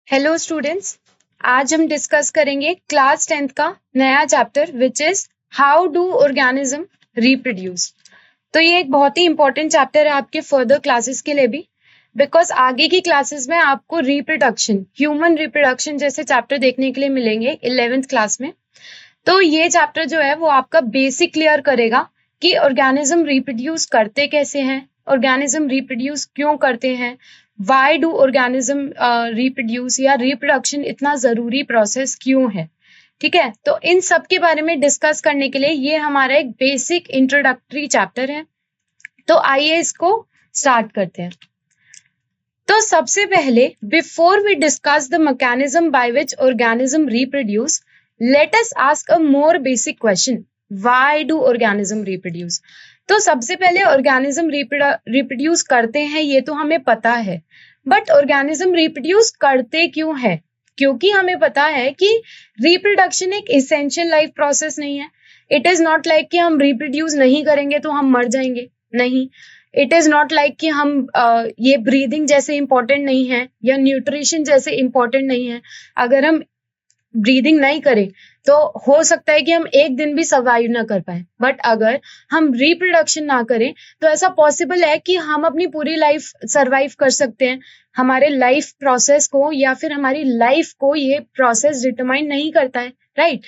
Hello students. आज हम discuss करेंगे क्लास 10th का नया chapter which is how do organism reproduce. तो ये एक बहुत ही इंपॉर्टेंट चैप्टर है आपके फर्दर क्लासेस के लिए भी, बिकॉज आगे की क्लासेस में आपको रिप्रोडक्शन, ह्यूमन रिप्रोडक्शन जैसे चैप्टर देखने के लिए मिलेंगे 11th क्लास में। तो ये चैप्टर जो है वो आपका बेसिक क्लियर करेगा कि ऑर्गेनिज्म रिप्रोड्यूस करते कैसे हैं, ऑर्गेनिज्म रिप्रोड्यूस क्यों करते हैं, वाई डू ऑर्गेनिज्म रिप्रोड्यूस या रिप्रोडक्शन इतना जरूरी प्रोसेस क्यों है। ठीक है, तो इन सब के बारे में डिस्कस करने के लिए ये हमारा एक बेसिक इंट्रोडक्टरी चैप्टर है। तो आइए इसको स्टार्ट करते हैं। तो सबसे पहले before we discuss the mechanism by which organism reproduce, let us ask a more basic question. Why do organism reproduce? तो सबसे पहले ऑर्गेनिज्म रिप्रोड्यूस करते हैं ये तो हमें पता है, बट ऑर्गेनिज्म रिप्रोड्यूस करते क्यों है? क्योंकि हमें पता है कि रिप्रोडक्शन एक इसेंशियल लाइफ प्रोसेस नहीं है। इट इज नॉट लाइक कि हम रिप्रोड्यूस नहीं करेंगे तो हम मर जाएंगे, नहीं। इट इज नॉट लाइक कि हम ये ब्रीदिंग जैसे इंपॉर्टेंट नहीं है या न्यूट्रिशन जैसे इंपॉर्टेंट नहीं है। अगर हम ब्रीदिंग नहीं करें तो हो सकता है कि हम एक दिन भी सर्वाइव ना कर पाए, बट अगर हम रिप्रोडक्शन ना करें तो ऐसा पॉसिबल है कि हम अपनी पूरी लाइफ सर्वाइव कर सकते हैं। हमारे लाइफ प्रोसेस को या फिर हमारी लाइफ को ये प्रोसेस डिटरमाइन नहीं करता है, राइट।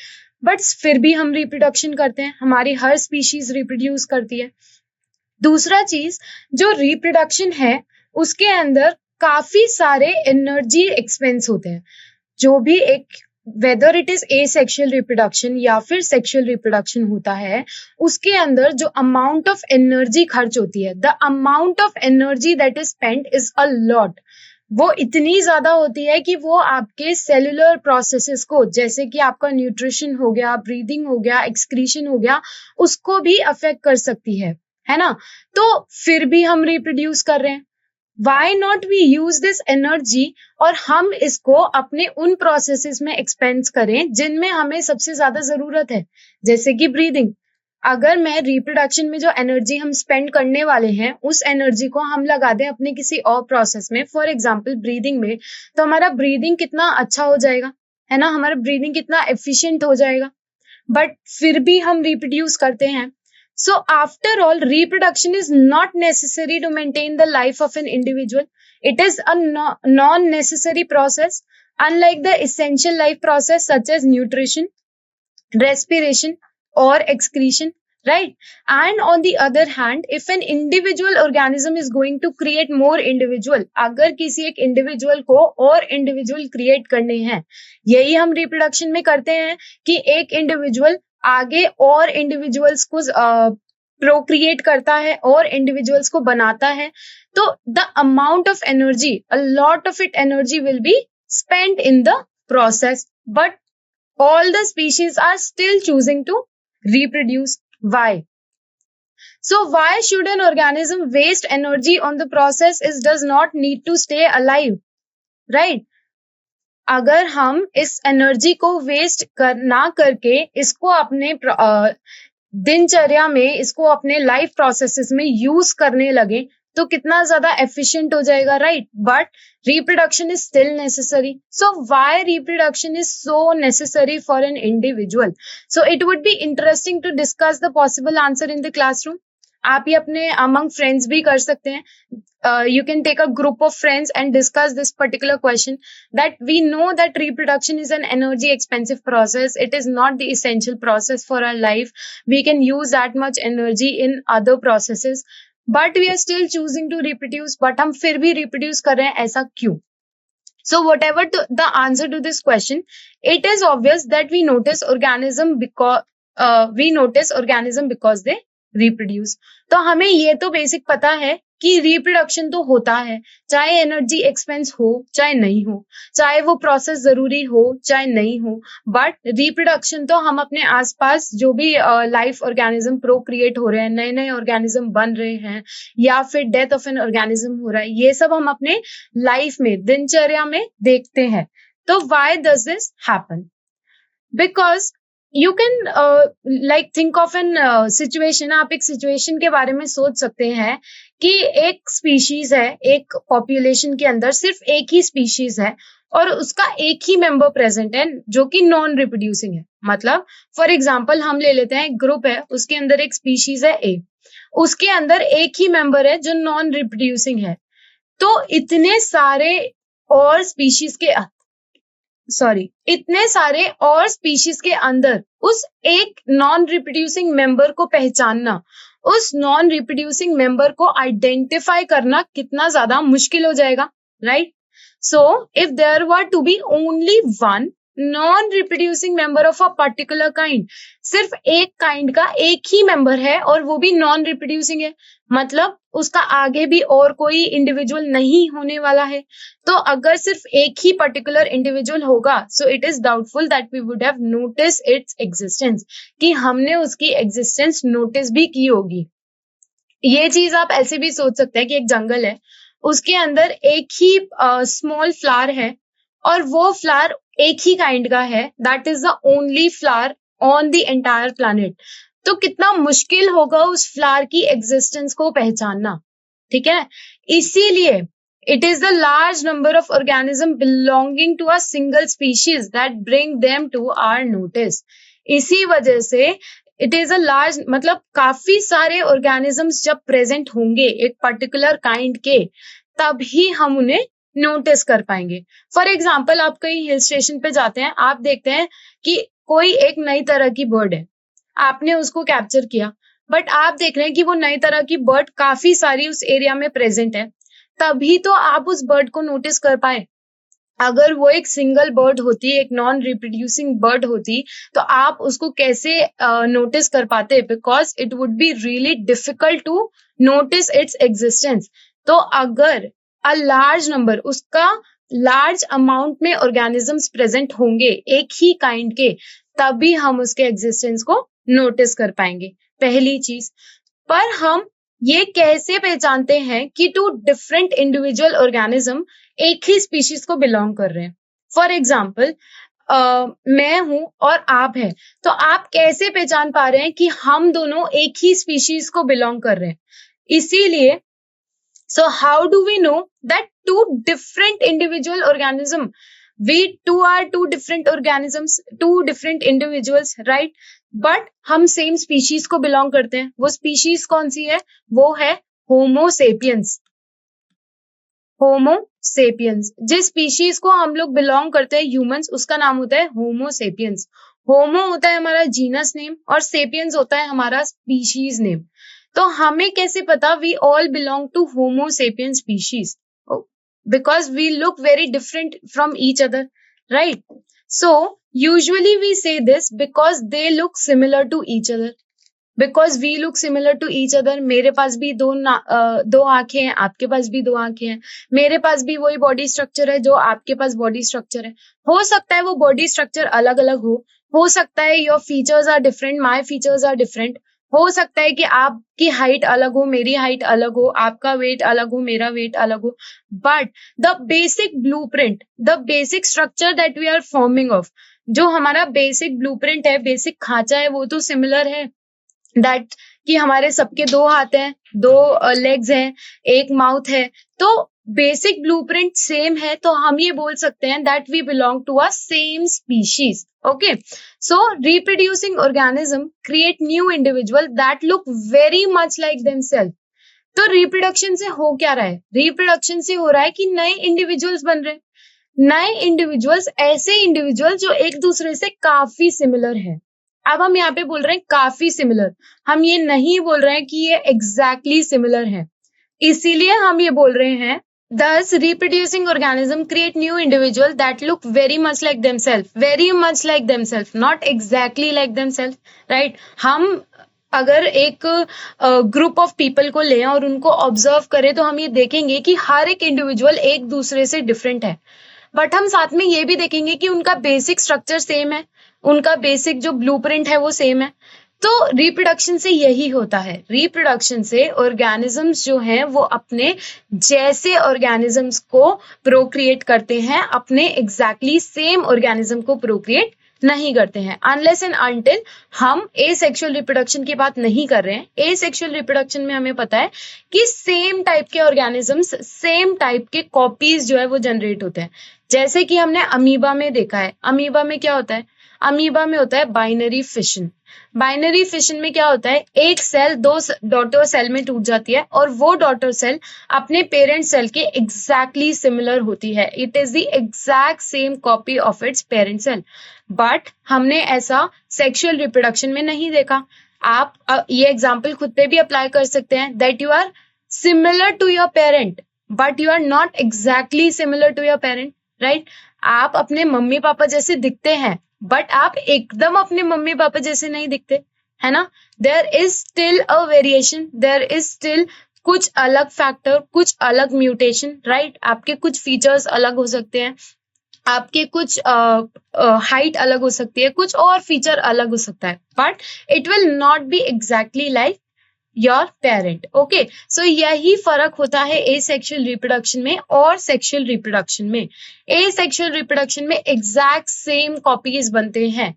बट फिर भी हम रिप्रोडक्शन करते हैं, हमारी हर स्पीशीज रिप्रोड्यूस करती है। दूसरा चीज, जो रिप्रोडक्शन है उसके अंदर काफी सारे एनर्जी एक्सपेंस होते हैं। जो भी एक whether it is asexual reproduction या फिर सेक्सुअल रिप्रोडक्शन होता है, उसके अंदर जो अमाउंट ऑफ एनर्जी खर्च होती है, the amount of energy that is spent is a lot. वो इतनी ज्यादा होती है कि वो आपके सेलुलर प्रोसेसेस को, जैसे कि आपका न्यूट्रिशन हो गया, ब्रीदिंग हो गया, एक्सक्रीशन हो गया, उसको भी अफेक्ट कर सकती है ना। तो फिर भी हम रिप्रोड्यूस कर रहे हैं। Why not we use this energy और हम इसको अपने उन प्रोसेसेस में एक्सपेंस करें जिनमें हमें सबसे ज्यादा जरूरत है, जैसे कि ब्रीदिंग। अगर मैं रिप्रोडक्शन में जो एनर्जी हम स्पेंड करने वाले हैं उस एनर्जी को हम लगा दें अपने किसी और प्रोसेस में, फॉर एग्जाम्पल ब्रीदिंग में, तो हमारा ब्रीदिंग कितना अच्छा हो जाएगा, है ना, हमारा ब्रीदिंग कितना एफिशिएंट हो जाएगा। बट फिर भी हम रिप्रोड्यूस करते हैं। So after all, reproduction is not necessary to maintain the life of an individual. It is a non-necessary process, unlike the essential life process such as nutrition, respiration, or excretion, right? And on the other hand, if an individual organism is going to create more individual, अगर किसी एक individual को और individual create करने हैं, यही हम reproduction में करते हैं कि एक individual आगे और इंडिविजुअल्स को प्रोक्रिएट करता है और इंडिविजुअल्स को बनाता है, तो the amount of energy, a lot of it energy will be spent in the process, but all the species are still choosing to reproduce. Why? So why should an organism waste energy on the process it does not need to stay alive, right? अगर हम इस energy को waste ना करके इसको अपने दिनचर्या में, इसको अपने लाइफ प्रोसेसेस में यूज करने लगे तो कितना ज्यादा एफिशिएंट हो जाएगा, right. But reproduction is still necessary. So why reproduction is so necessary for an individual? So it would be interesting to discuss the possible answer in the classroom. आप ये अपने अमंग फ्रेंड्स भी कर सकते हैं। You can take a group of friends and discuss this particular question, that we know that reproduction is an energy expensive process. It is not the essential process for our life. We can use that much energy in other processes, but we are still choosing to reproduce. But हम फिर भी reproduce कर रहे हैं, ऐसा क्यों? So whatever the answer to this question, it is obvious that we notice organism because they reproduce. तो हमें ये तो बेसिक पता है कि रिप्रोडक्शन तो होता है, चाहे एनर्जी एक्सपेंस हो चाहे नहीं हो, चाहे वो प्रोसेस जरूरी हो चाहे नहीं हो, बट रिप्रोडक्शन तो हम अपने आसपास जो भी लाइफ ऑर्गेनिज्म प्रोक्रिएट हो रहे हैं, नए नए ऑर्गेनिज्म बन रहे हैं, या फिर डेथ ऑफ एन ऑर्गेनिज्म हो रहा है, ये सब हम अपने लाइफ में, दिनचर्या में देखते हैं। तो why does this happen? Because you can like think of an situation. आप एक सिचुएशन के बारे में सोच सकते हैं कि एक स्पीशीज है, एक पॉपुलेशन के अंदर सिर्फ एक ही स्पीशीज है और उसका एक ही मेंबर प्रेजेंट है जो कि नॉन रिप्रोड्यूसिंग है। मतलब फॉर एग्जांपल हम ले लेते हैं एक ग्रुप है, उसके अंदर एक स्पीशीज है ए, उसके अंदर एक ही मेंबर है जो नॉन रिप्रोड्यूसिंग है। तो इतने सारे और स्पीशीज के इतने सारे और स्पीशीज के अंदर उस एक नॉन रिप्रोड्यूसिंग मेंबर को पहचानना, उस नॉन रिप्रोड्यूसिंग मेंबर को आइडेंटिफाई करना कितना ज्यादा मुश्किल हो जाएगा, right? So if there were to be only one non reproducing member of a particular kind, सिर्फ एक काइंड का एक ही मेंबर है और वो भी नॉन रिप्रोड्यूसिंग है, मतलब उसका आगे भी और कोई इंडिविजुअल नहीं होने वाला है। तो अगर सिर्फ एक ही पर्टिकुलर इंडिविजुअल होगा, so it is doubtful that we would have notice its existence, कि हमने उसकी एग्जिस्टेंस नोटिस भी की होगी। ये चीज आप ऐसे भी सोच सकते हैं कि एक जंगल है, उसके अंदर एक ही स्मॉल फ्लावर है और वो फ्लावर एक ही काइंड का है, that is the only flower on the entire planet. तो कितना मुश्किल होगा उस फ्लावर की एग्जिस्टेंस को पहचानना, ठीक है? इसीलिए it is the large number of organism belonging to a single species that bring them to our notice। इसी वजह से इट इज अ लार्ज, मतलब काफी सारे ऑर्गेनिजम्स जब प्रेजेंट होंगे एक पर्टिकुलर काइंड के, तभी हम उन्हें नोटिस कर पाएंगे। फॉर एग्जाम्पल आप कहीं हिल स्टेशन पे जाते हैं, आप देखते हैं कि कोई एक नई तरह की बर्ड है, आपने उसको कैप्चर किया, बट आप देख रहे हैं कि वो नई तरह की बर्ड काफी सारी उस एरिया में प्रेजेंट है, तभी तो आप उस बर्ड को नोटिस कर पाए। अगर वो एक सिंगल बर्ड होती, एक नॉन रिप्रोड्यूसिंग बर्ड होती, तो आप उसको कैसे नोटिस कर पाते? Because it would be really difficult to notice its existence. तो अगर अ लार्ज नंबर, उसका लार्ज अमाउंट में ऑर्गेनिजम्स प्रेजेंट होंगे एक ही काइंड के, तभी हम उसके एग्जिस्टेंस को नोटिस कर पाएंगे, पहली चीज। पर हम ये कैसे पहचानते हैं कि टू डिफरेंट इंडिविजुअल ऑर्गेनिज्म एक ही स्पीशीज को बिलोंग कर रहे हैं? फॉर एग्जाम्पल मैं हूं और आप हैं, तो आप कैसे पहचान पा रहे हैं कि हम दोनों एक ही स्पीशीज को बिलोंग कर रहे हैं? इसीलिए so how do we know that two different individual organism, we two are two different organisms, two different individuals, right? But हम सेम स्पीशीज को बिलोंग करते हैं। वो स्पीशीज कौन सी है? वो है होमो सेपियंस। होमो सेपियंस, जिस स्पीशीज को हम लोग बिलोंग करते हैं ह्यूमंस, उसका नाम होता है होमो सेपियंस। होमो होता है हमारा जीनस नेम और सेपियंस होता है हमारा स्पीशीज नेम। तो हमें कैसे पता we all belong to homo sapien species? Because we look very different from each other, right? So usually we say this because they look similar to each other. Because we look similar to each other, मेरे पास भी दो आंखें हैं, आपके पास भी दो आंखें हैं, मेरे पास भी वही बॉडी स्ट्रक्चर है जो आपके पास बॉडी स्ट्रक्चर है। हो सकता है वो बॉडी स्ट्रक्चर अलग अलग हो सकता है your features are different, my features are different, हो सकता है कि आपकी हाइट अलग हो, मेरी हाइट अलग हो, आपका वेट अलग हो, मेरा वेट अलग हो, but the basic blueprint, the basic structure that we are forming of, जो हमारा बेसिक ब्लूप्रिंट है, बेसिक खांचा है, वो तो सिमिलर है। दैट कि हमारे सबके दो हाथ हैं, दो लेग्स हैं, एक माउथ है, तो बेसिक ब्लूप्रिंट सेम है, तो हम ये बोल सकते हैं that we belong to a same species. Okay, so reproducing organism create new individual that look very much like themselves. तो रिप्रोडक्शन से हो क्या रहा है? रिप्रोडक्शन से हो रहा है कि नए इंडिविजुअल्स बन रहे हैं। नए इंडिविजुअल्स, ऐसे इंडिविजुअल जो एक दूसरे से काफी सिमिलर है। अब हम यहाँ पे बोल रहे हैं काफी सिमिलर, हम ये नहीं बोल रहे हैं कि ये एग्जैक्टली सिमिलर है। इसीलिए हम ये बोल रहे हैं thus reproducing organism create new individual that look very much like themselves, very much like themselves, not exactly like themselves, right? हम अगर एक ग्रुप ऑफ पीपल को लें और उनको ऑब्जर्व करें तो हम ये देखेंगे कि हर एक इंडिविजुअल एक दूसरे से डिफरेंट है, बट हम साथ में ये भी देखेंगे कि उनका बेसिक स्ट्रक्चर सेम है, उनका बेसिक जो ब्लूप्रिंट है वो सेम है। तो रिप्रोडक्शन से यही होता है, रिप्रोडक्शन से ऑर्गेनिजम्स जो हैं वो अपने जैसे ऑर्गेनिजम्स को प्रोक्रिएट करते हैं, अपने एग्जैक्टली सेम ऑर्गेनिज्म को प्रोक्रिएट नहीं करते हैं, अनलेस एंड अनटिल हम एसेक्सुअल रिप्रोडक्शन की बात नहीं कर रहे हैं। एसेक्सुअल रिप्रोडक्शन में हमें पता है कि सेम टाइप के ऑर्गेनिजम्स, सेम टाइप के कॉपीज जो है वो जनरेट होते हैं। जैसे कि हमने अमीबा में देखा है, अमीबा में क्या होता है, अमीबा में होता है बाइनरी फिशन। बाइनरी फिशन में क्या होता है, एक सेल दो डॉटर सेल में टूट जाती है और वो डॉटर सेल अपने पेरेंट सेल के एग्जैक्टली सिमिलर होती है, it is the exact same copy of its parent cell. But हमने ऐसा सेक्सुअल रिप्रोडक्शन में नहीं देखा। आप ये एग्जाम्पल खुद पे भी अप्लाई कर सकते हैं, that you are similar to your parent but you are not exactly similar to your parent, right. आप अपने मम्मी पापा जैसे दिखते हैं बट आप एकदम अपने मम्मी पापा जैसे नहीं दिखते, है ना। There is still a variation, there is still कुछ अलग फैक्टर, कुछ अलग म्यूटेशन, राइट। आपके कुछ फीचर्स अलग हो सकते हैं, आपके कुछ हाइट अलग हो सकती है, कुछ और फीचर अलग हो सकता है, but it will not be exactly like your parent. Okay, so यही फर्क होता है एसेक्सुअल रिप्रोडक्शन में और सेक्सुअल रिप्रोडक्शन में। एसेक्सुअल रिप्रोडक्शन में एग्जैक्ट सेम कॉपीज बनते हैं,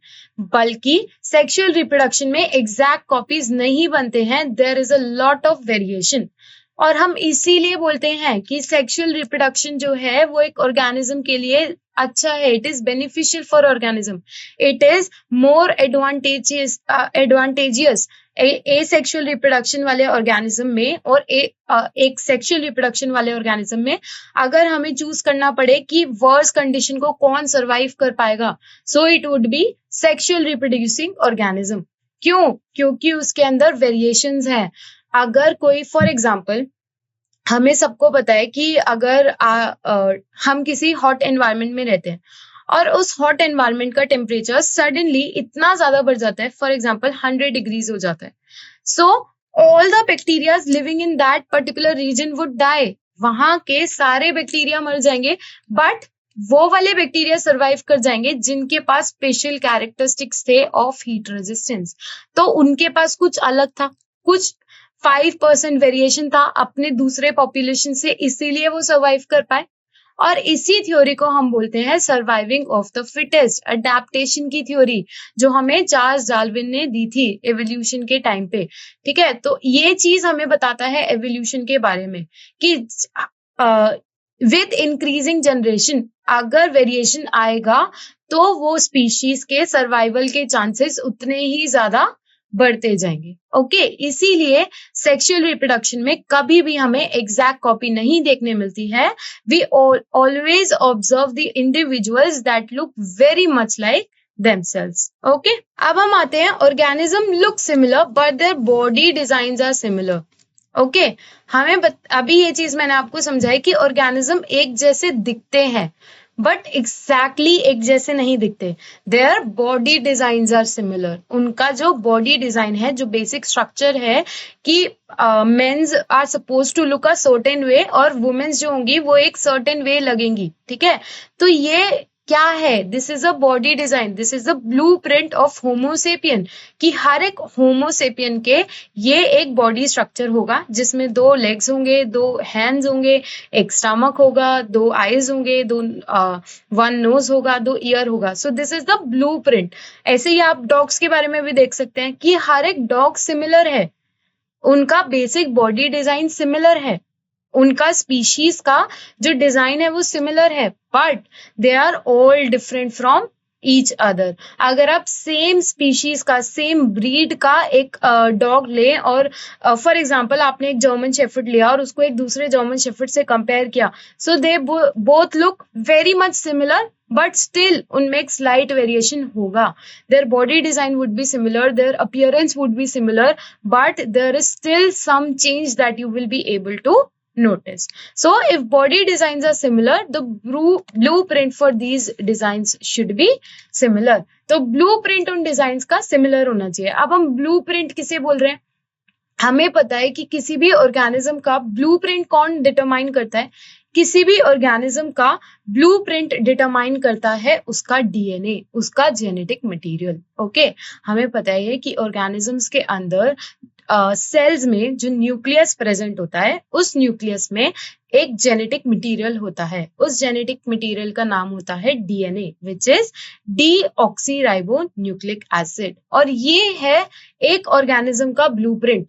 बल्कि सेक्सुअल रिप्रोडक्शन में एग्जैक्ट कॉपीज नहीं बनते हैं, there is a lot of variation. और हम इसीलिए बोलते हैं कि सेक्सुअल रिप्रोडक्शन जो है वो एक ऑर्गेनिज्म के लिए अच्छा है, it is beneficial for organism, it is more advantageous asexual reproduction वाले ऑर्गेनिज्म में और एक सेक्सुअल रिप्रोडक्शन वाले ऑर्गेनिज्म में। अगर हमें चूज करना पड़े कि वर्स कंडीशन को कौन सर्वाइव कर पाएगा, सो it would B sexual reproducing organism. क्यों? क्योंकि उसके अंदर वेरिएशंस हैं। अगर कोई, फॉर एग्जाम्पल, हमें सबको पता है कि अगर हम किसी हॉट एनवायरनमेंट में रहते हैं और उस हॉट एनवायरनमेंट का टेम्परेचर सडनली इतना ज्यादा बढ़ जाता है, फॉर एग्जाम्पल 100 डिग्रीज हो जाता है, so all the bacteria living in that particular region would die. वहां के सारे बैक्टीरिया मर जाएंगे, बट वो वाले बैक्टीरिया सर्वाइव कर जाएंगे जिनके पास स्पेशल कैरेक्टरिस्टिक्स थे ऑफ हीट रेजिस्टेंस। तो उनके पास कुछ अलग था, कुछ 5% वेरिएशन था अपने दूसरे पॉपुलेशन से, इसीलिए वो सर्वाइव कर पाए। और इसी थ्योरी को हम बोलते हैं surviving of the fittest, adaptation की थ्योरी, जो हमें चार्ल्स डार्विन ने दी थी एवोल्यूशन के टाइम पे। ठीक है, तो ये चीज हमें बताता है एवोल्यूशन के बारे में कि विद इंक्रीजिंग जनरेशन अगर वेरिएशन आएगा तो वो स्पीशीज के सर्वाइवल के चांसेस उतने ही ज्यादा बढ़ते जाएंगे। ओके, इसीलिए सेक्सुअल रिप्रोडक्शन में कभी भी हमें एग्जैक्ट कॉपी नहीं देखने मिलती है। We always observe the individuals that look very much like themselves. Okay, अब हम आते हैं organism look similar but their body designs are similar. Okay, हमें अभी ये चीज मैंने आपको समझाई कि ऑर्गेनिज्म एक जैसे दिखते हैं बट एग्जैक्टली एक जैसे नहीं दिखते। Their body designs are similar, उनका जो बॉडी डिजाइन है, जो बेसिक स्ट्रक्चर है कि mens are suppose to look a certain way और वुमेन्स जो होंगी वो एक सर्टेन वे लगेंगी। ठीक है, तो ये क्या है, this is a body design, this is a blueprint of Homo sapien, कि हर एक होमोसेपियन के ये एक बॉडी स्ट्रक्चर होगा जिसमें 2 लेग्स होंगे, 2 हैंड्स होंगे, एक स्टमक होगा, 2 आईज होंगे, 1 नोज होगा, 2 ईयर होगा। So this is the blueprint. ऐसे ही आप डॉग्स के बारे में भी देख सकते हैं कि हर एक डॉग सिमिलर है, उनका बेसिक बॉडी डिजाइन सिमिलर है, उनका स्पीशीज का जो डिजाइन है वो सिमिलर है, but they are all different from each other. अगर आप सेम स्पीशीज का, सेम ब्रीड का एक डॉग ले और फॉर एग्जांपल आपने एक जर्मन शेफर्ड लिया और उसको एक दूसरे जर्मन शेफर्ड से कंपेयर किया, so they both look very much similar, but still उनमें एक स्लाइट वेरिएशन होगा। Their body design would be similar, their appearance would be similar, but there is still some change that you will be able to notice. So if body designs are similar, the blueprint for these designs should be similar. तो blueprint उन designs का similar होना चाहिए। अब हम blueprint किसे बोल रहे हैं? हमें पता है कि किसी भी ऑर्गेनिज्म का ब्लूप्रिंट कौन डिटरमाइन करता है, किसी भी ऑर्गेनिज्म का ब्लूप्रिंट डिटरमाइन करता है उसका डीएनए, उसका जेनेटिक मटेरियल। ओके, हमें पता है कि ऑर्गेनिजम्स के अंदर सेल्स में जो न्यूक्लियस प्रेजेंट होता है, उस न्यूक्लियस में एक जेनेटिक मटेरियल होता है, उस जेनेटिक मटेरियल का नाम होता है DNA, which is deoxyribo nucleic acid, और ये है एक ऑर्गेनिज्म का ब्लूप्रिंट।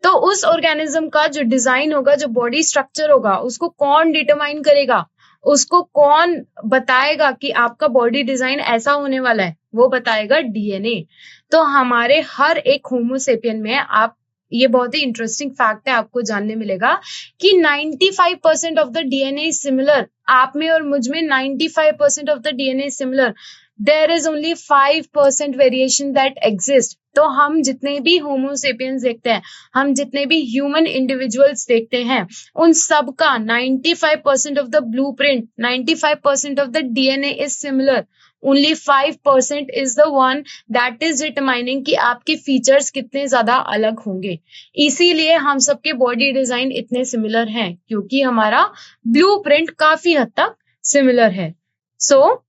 तो उस ऑर्गेनिज्म का जो डिजाइन होगा, जो बॉडी स्ट्रक्चर होगा, उसको कौन डिटरमाइन करेगा? उसको कौन बताएगा कि आपका बॉडी डिजाइन ऐसा होने वाला है? वो बताएगा डीएनए। तो हमारे हर एक होमोसेपियन में, आप ये बहुत ही इंटरेस्टिंग फैक्ट है, आपको जानने मिलेगा कि 95% ऑफ द डीएनए सिमिलर। आप में और मुझ में 95% of the DNA similar. There is only 5% variation that exist. तो हम जितने भी होमोसेपियंस देखते हैं, हम जितने भी ह्यूमन इंडिविजुअल्स देखते हैं, उन सब का 95% of the blueprint, 95% of the DNA is similar. Only 5% is the one that is determining कि आपके फीचर्स कितने ज्यादा अलग होंगे। इसीलिए हम सबके बॉडी डिजाइन इतने सिमिलर हैं, क्योंकि हमारा ब्लूप्रिंट काफी हद तक सिमिलर है। सो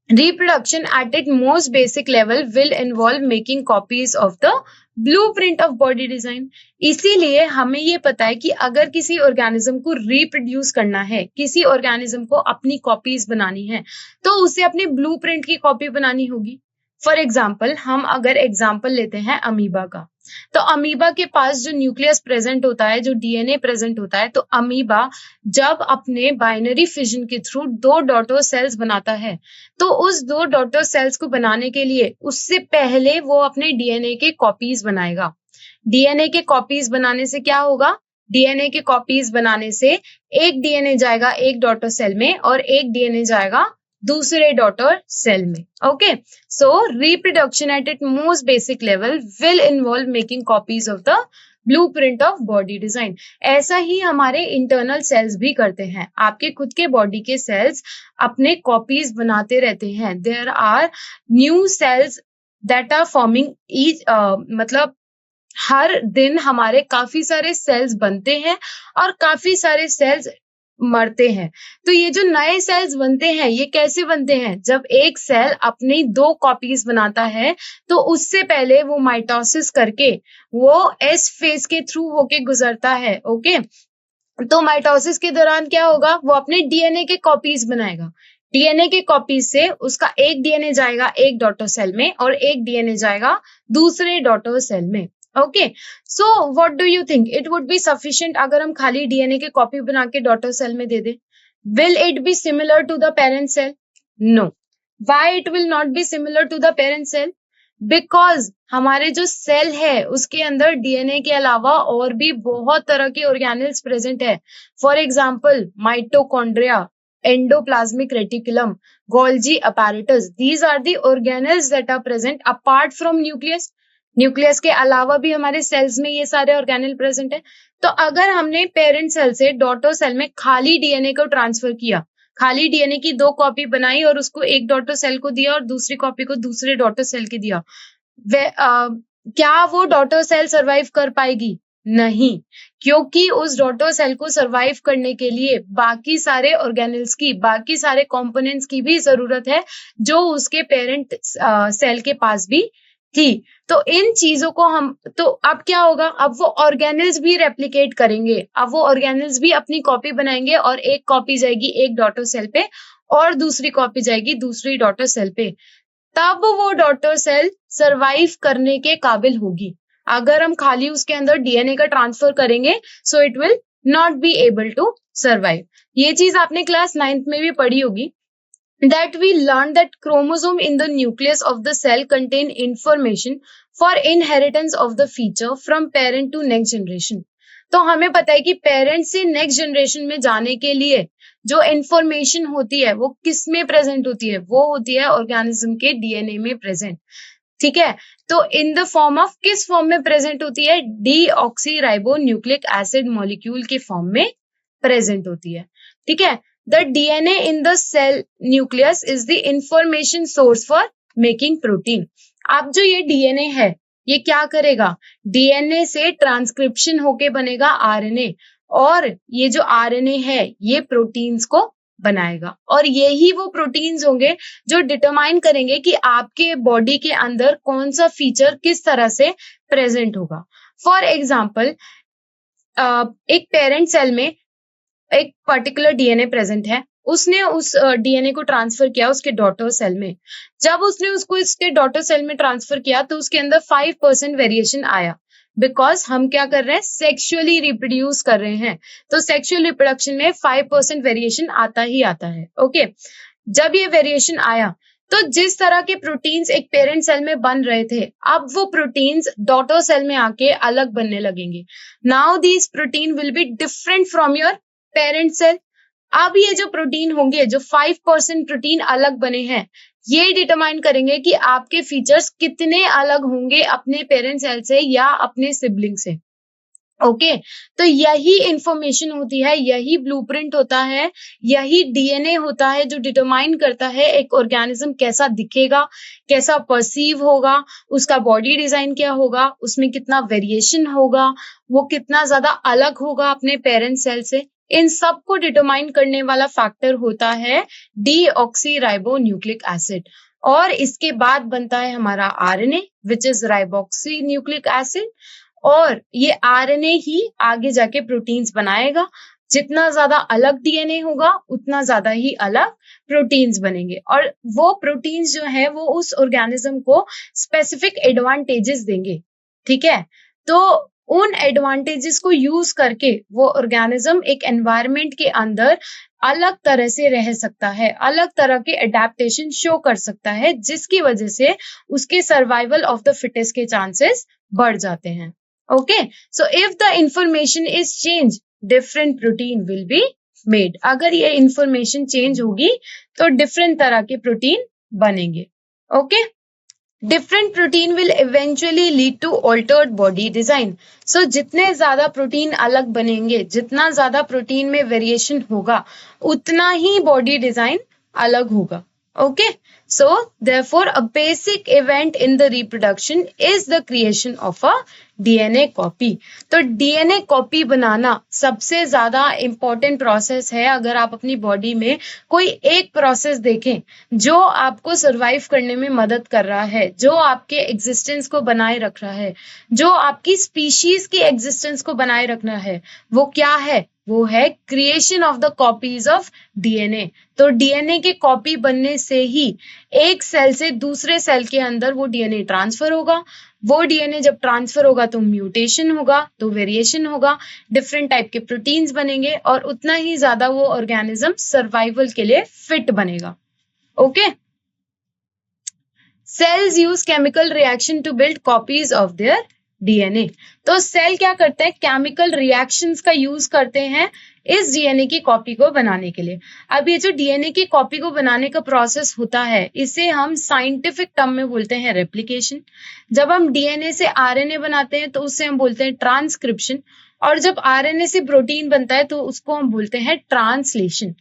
reproduction at its most basic level will involve making copies of the blueprint of body design। इसीलिए हमें ये पता है कि अगर किसी ऑर्गेनिज्म को रिप्रोड्यूस करना है, किसी ऑर्गेनिज्म को अपनी कॉपीज बनानी है, तो उसे अपने ब्लूप्रिंट की कॉपी बनानी होगी। फॉर एग्जाम्पल, हम अगर एग्जाम्पल लेते हैं अमीबा का, तो अमीबा के पास जो न्यूक्लियस प्रेजेंट होता है, जो डीएनए प्रेजेंट होता है, तो अमीबा जब अपने बाइनरी फिजन के थ्रू 2 डॉटर सेल्स बनाता है, तो उस 2 डॉटर सेल्स को बनाने के लिए उससे पहले वो अपने डीएनए के कॉपीज बनाएगा। डीएनए के कॉपीज बनाने से क्या होगा? डीएनए के कॉपीज बनाने से एक डीएनए जाएगा एक डॉटर सेल में और एक डीएनए जाएगा दूसरे डॉटर सेल में। Okay, so reproduction at it most basic level will involve making copies of the blueprint of body design. ऐसा ही हमारे इंटरनल सेल्स भी करते हैं। आपके खुद के बॉडी के सेल्स अपने कॉपीज बनाते रहते हैं। There are new cells that are forming each, मतलब हर दिन हमारे काफी सारे सेल्स बनते हैं और काफी सारे सेल्स मरते हैं। तो ये जो नए सेल्स बनते हैं, ये कैसे बनते हैं? जब एक सेल अपनी 2 कॉपीज बनाता है, तो उससे पहले वो माइटोसिस करके वो एस फेज के थ्रू होके गुजरता है। ओके, तो माइटोसिस के दौरान क्या होगा? वो अपने डीएनए के कॉपीज बनाएगा। डीएनए के कॉपीज से उसका एक डीएनए जाएगा एक डॉटर सेल में और एक डीएनए जाएगा दूसरे डॉटर सेल में। Okay, so what do you think, it would be sufficient अगर हम खाली डीएनए के कॉपी बना के डॉटर सेल में दे दें? Will it be similar to the parent cell? No. Why it will not be similar to the parent cell? Because हमारे जो सेल है उसके अंदर डीएनए के अलावा और भी बहुत तरह के ऑर्गेनेल्स प्रेजेंट है। For example, mitochondria, endoplasmic reticulum, Golgi apparatus, these are the organelles that are present apart from nucleus. Nucleus के अलावा भी हमारे सेल्स में ये सारे ऑर्गेनेल प्रेजेंट है। तो अगर हमने पेरेंट सेल से डॉटर सेल में खाली डीएनए को ट्रांसफर किया, खाली डीएनए की 2 कॉपी बनाई और उसको एक डॉटर सेल को दिया और दूसरी कॉपी को दूसरे डॉटर सेल के दिया, क्या वो डॉटर सेल सरवाइव कर पाएगी? नहीं, क्योंकि उस डॉटर सेल को सरवाइव करने के लिए बाकी सारे ऑर्गेनेल्स की, बाकी सारे कंपोनेंट्स की भी जरूरत है, जो उसके पेरेंट सेल के पास भी थी। तो इन चीजों को हम, तो अब क्या होगा? अब वो ऑर्गेनेल्स भी रेप्लिकेट करेंगे, अब वो ऑर्गेनेल्स भी अपनी कॉपी बनाएंगे और एक कॉपी जाएगी एक डॉटर सेल पे और दूसरी कॉपी जाएगी दूसरी डॉटर सेल पे। तब वो डॉटर सेल सरवाइव करने के काबिल होगी। अगर हम खाली उसके अंदर डीएनए का ट्रांसफर करेंगे, so it will not be able to survive. ये चीज आपने क्लास 9th में भी पढ़ी होगी, that we learned that chromosome in the nucleus of the cell contain information for inheritance of the feature from parent to next generation। तो हमें पता है कि पेरेंट से नेक्स्ट जनरेशन में जाने के लिए जो इंफॉर्मेशन होती है वो किस में प्रेजेंट होती है? वो होती है ऑर्गेनिज्म के डीएनए में प्रेजेंट। ठीक है, तो इन द फॉर्म ऑफ, किस फॉर्म में प्रेजेंट होती है? Deoxy ribo nucleic acid molecule के फॉर्म में प्रेजेंट होती है। ठीक है, the DNA in the cell nucleus is the information source for making protein। अब जो ये DNA है, ये क्या करेगा? DNA से ट्रांसक्रिप्शन होके बनेगा RNA, और ये जो RNA है ये प्रोटीन्स को बनाएगा, और यही वो प्रोटीन्स होंगे जो डिटरमाइन करेंगे कि आपके बॉडी के अंदर कौन सा फीचर किस तरह से प्रेजेंट होगा। फॉर एग्जाम्पल, एक पेरेंट सेल में एक पर्टिकुलर डीएनए प्रेजेंट है, उसने उस डीएनए को ट्रांसफर किया उसके डॉटर सेल में। जब उसने उसको इसके डॉटर सेल में ट्रांसफर किया तो उसके अंदर 5% वेरिएशन आया। बिकॉज हम क्या कर रहे हैं, सेक्सुअली रिप्रोड्यूस कर रहे हैं। तो सेक्सुअल रिप्रोडक्शन में 5% वेरिएशन आता ही आता है। ओके, जब ये वेरिएशन आया तो जिस तरह के प्रोटीन्स एक पेरेंट सेल में बन रहे थे, अब वो प्रोटीन्स डॉटर सेल में आके अलग बनने लगेंगे। Now these protein will be different from your parent cell. अब ये जो प्रोटीन होंगे, जो 5% प्रोटीन अलग बने हैं, ये डिटरमाइन करेंगे कि आपके फीचर्स कितने अलग होंगे अपने पेरेंट सेल से या अपने सिबलिंग से। ओके, तो यही इंफॉर्मेशन होती है, यही ब्लूप्रिंट होता है, यही डीएनए होता है जो डिटरमाइन करता है एक ऑर्गेनिज्म कैसा दिखेगा, कैसा परसीव होगा, उसका बॉडी डिजाइन क्या होगा, उसमें कितना वेरिएशन होगा, वो कितना ज्यादा अलग होगा अपने पेरेंट सेल से। इन सब को डिटरमाइन करने वाला फैक्टर होता है डीऑक्सीराइबोन्यूक्लिक एसिड। और इसके बाद बनता है हमारा RNA which is ribose nucleic acid, और ये आरएनए ही आगे जाके प्रोटीन्स बनाएगा। जितना ज्यादा अलग डीएनए होगा उतना ज्यादा ही अलग प्रोटीन्स बनेंगे, और वो प्रोटीन्स जो है वो उस ऑर्गेनिज्म को स्पेसिफिक एडवांटेजेस देंगे। ठीक है, तो उन एडवांटेजेस को यूज करके वो ऑर्गेनिज्म एक एनवायरनमेंट के अंदर अलग तरह से रह सकता है, अलग तरह के एडेप्टेशन शो कर सकता है, जिसकी वजह से उसके सर्वाइवल ऑफ द फिटेस्ट के चांसेस बढ़ जाते हैं। Okay, so if the information is changed, different protein will be made. अगर ये information change होगी तो different तरह के प्रोटीन बनेंगे। Okay, different protein will eventually lead to altered body design. So जितने ज्यादा प्रोटीन अलग बनेंगे, जितना ज्यादा प्रोटीन में वेरिएशन होगा, उतना ही बॉडी डिजाइन अलग होगा। Okay, so therefore a basic event in the reproduction is the creation of a DNA copy. तो DNA कॉपी बनाना सबसे ज्यादा इंपॉर्टेंट प्रोसेस है। अगर आप अपनी बॉडी में कोई एक प्रोसेस देखें जो आपको सरवाइव करने में मदद कर रहा है, जो आपके एग्जिस्टेंस को बनाए रख रहा है, जो आपकी स्पीशीज की एग्जिस्टेंस को बनाए रखना है, वो क्या है? वो है creation of the copies of DNA. तो डीएनए के कॉपी बनने से ही एक सेल से दूसरे सेल के अंदर वो डीएनए ट्रांसफर होगा। वो डीएनए जब ट्रांसफर होगा तो म्यूटेशन होगा, तो वेरिएशन होगा, डिफरेंट टाइप के प्रोटीन्स बनेंगे, और उतना ही ज्यादा वो ऑर्गेनिज्म सर्वाइवल के लिए फिट बनेगा। Okay, cells use chemical reaction to build copies of their DNA. तो सेल क्या करते हैं? केमिकल रिएक्शंस का यूज करते हैं इस डीएनए की कॉपी को बनाने के लिए। अब ये जो डीएनए की कॉपी को बनाने का प्रोसेस होता है, इसे हम साइंटिफिक टर्म में बोलते हैं रेप्लिकेशन। जब हम डीएनए से आरएनए बनाते हैं तो उसे हम बोलते हैं ट्रांसक्रिप्शन, और जब आरएनए से प्रोटीन बनता है तो उसको हम बोलते हैं ट्रांसलेशन।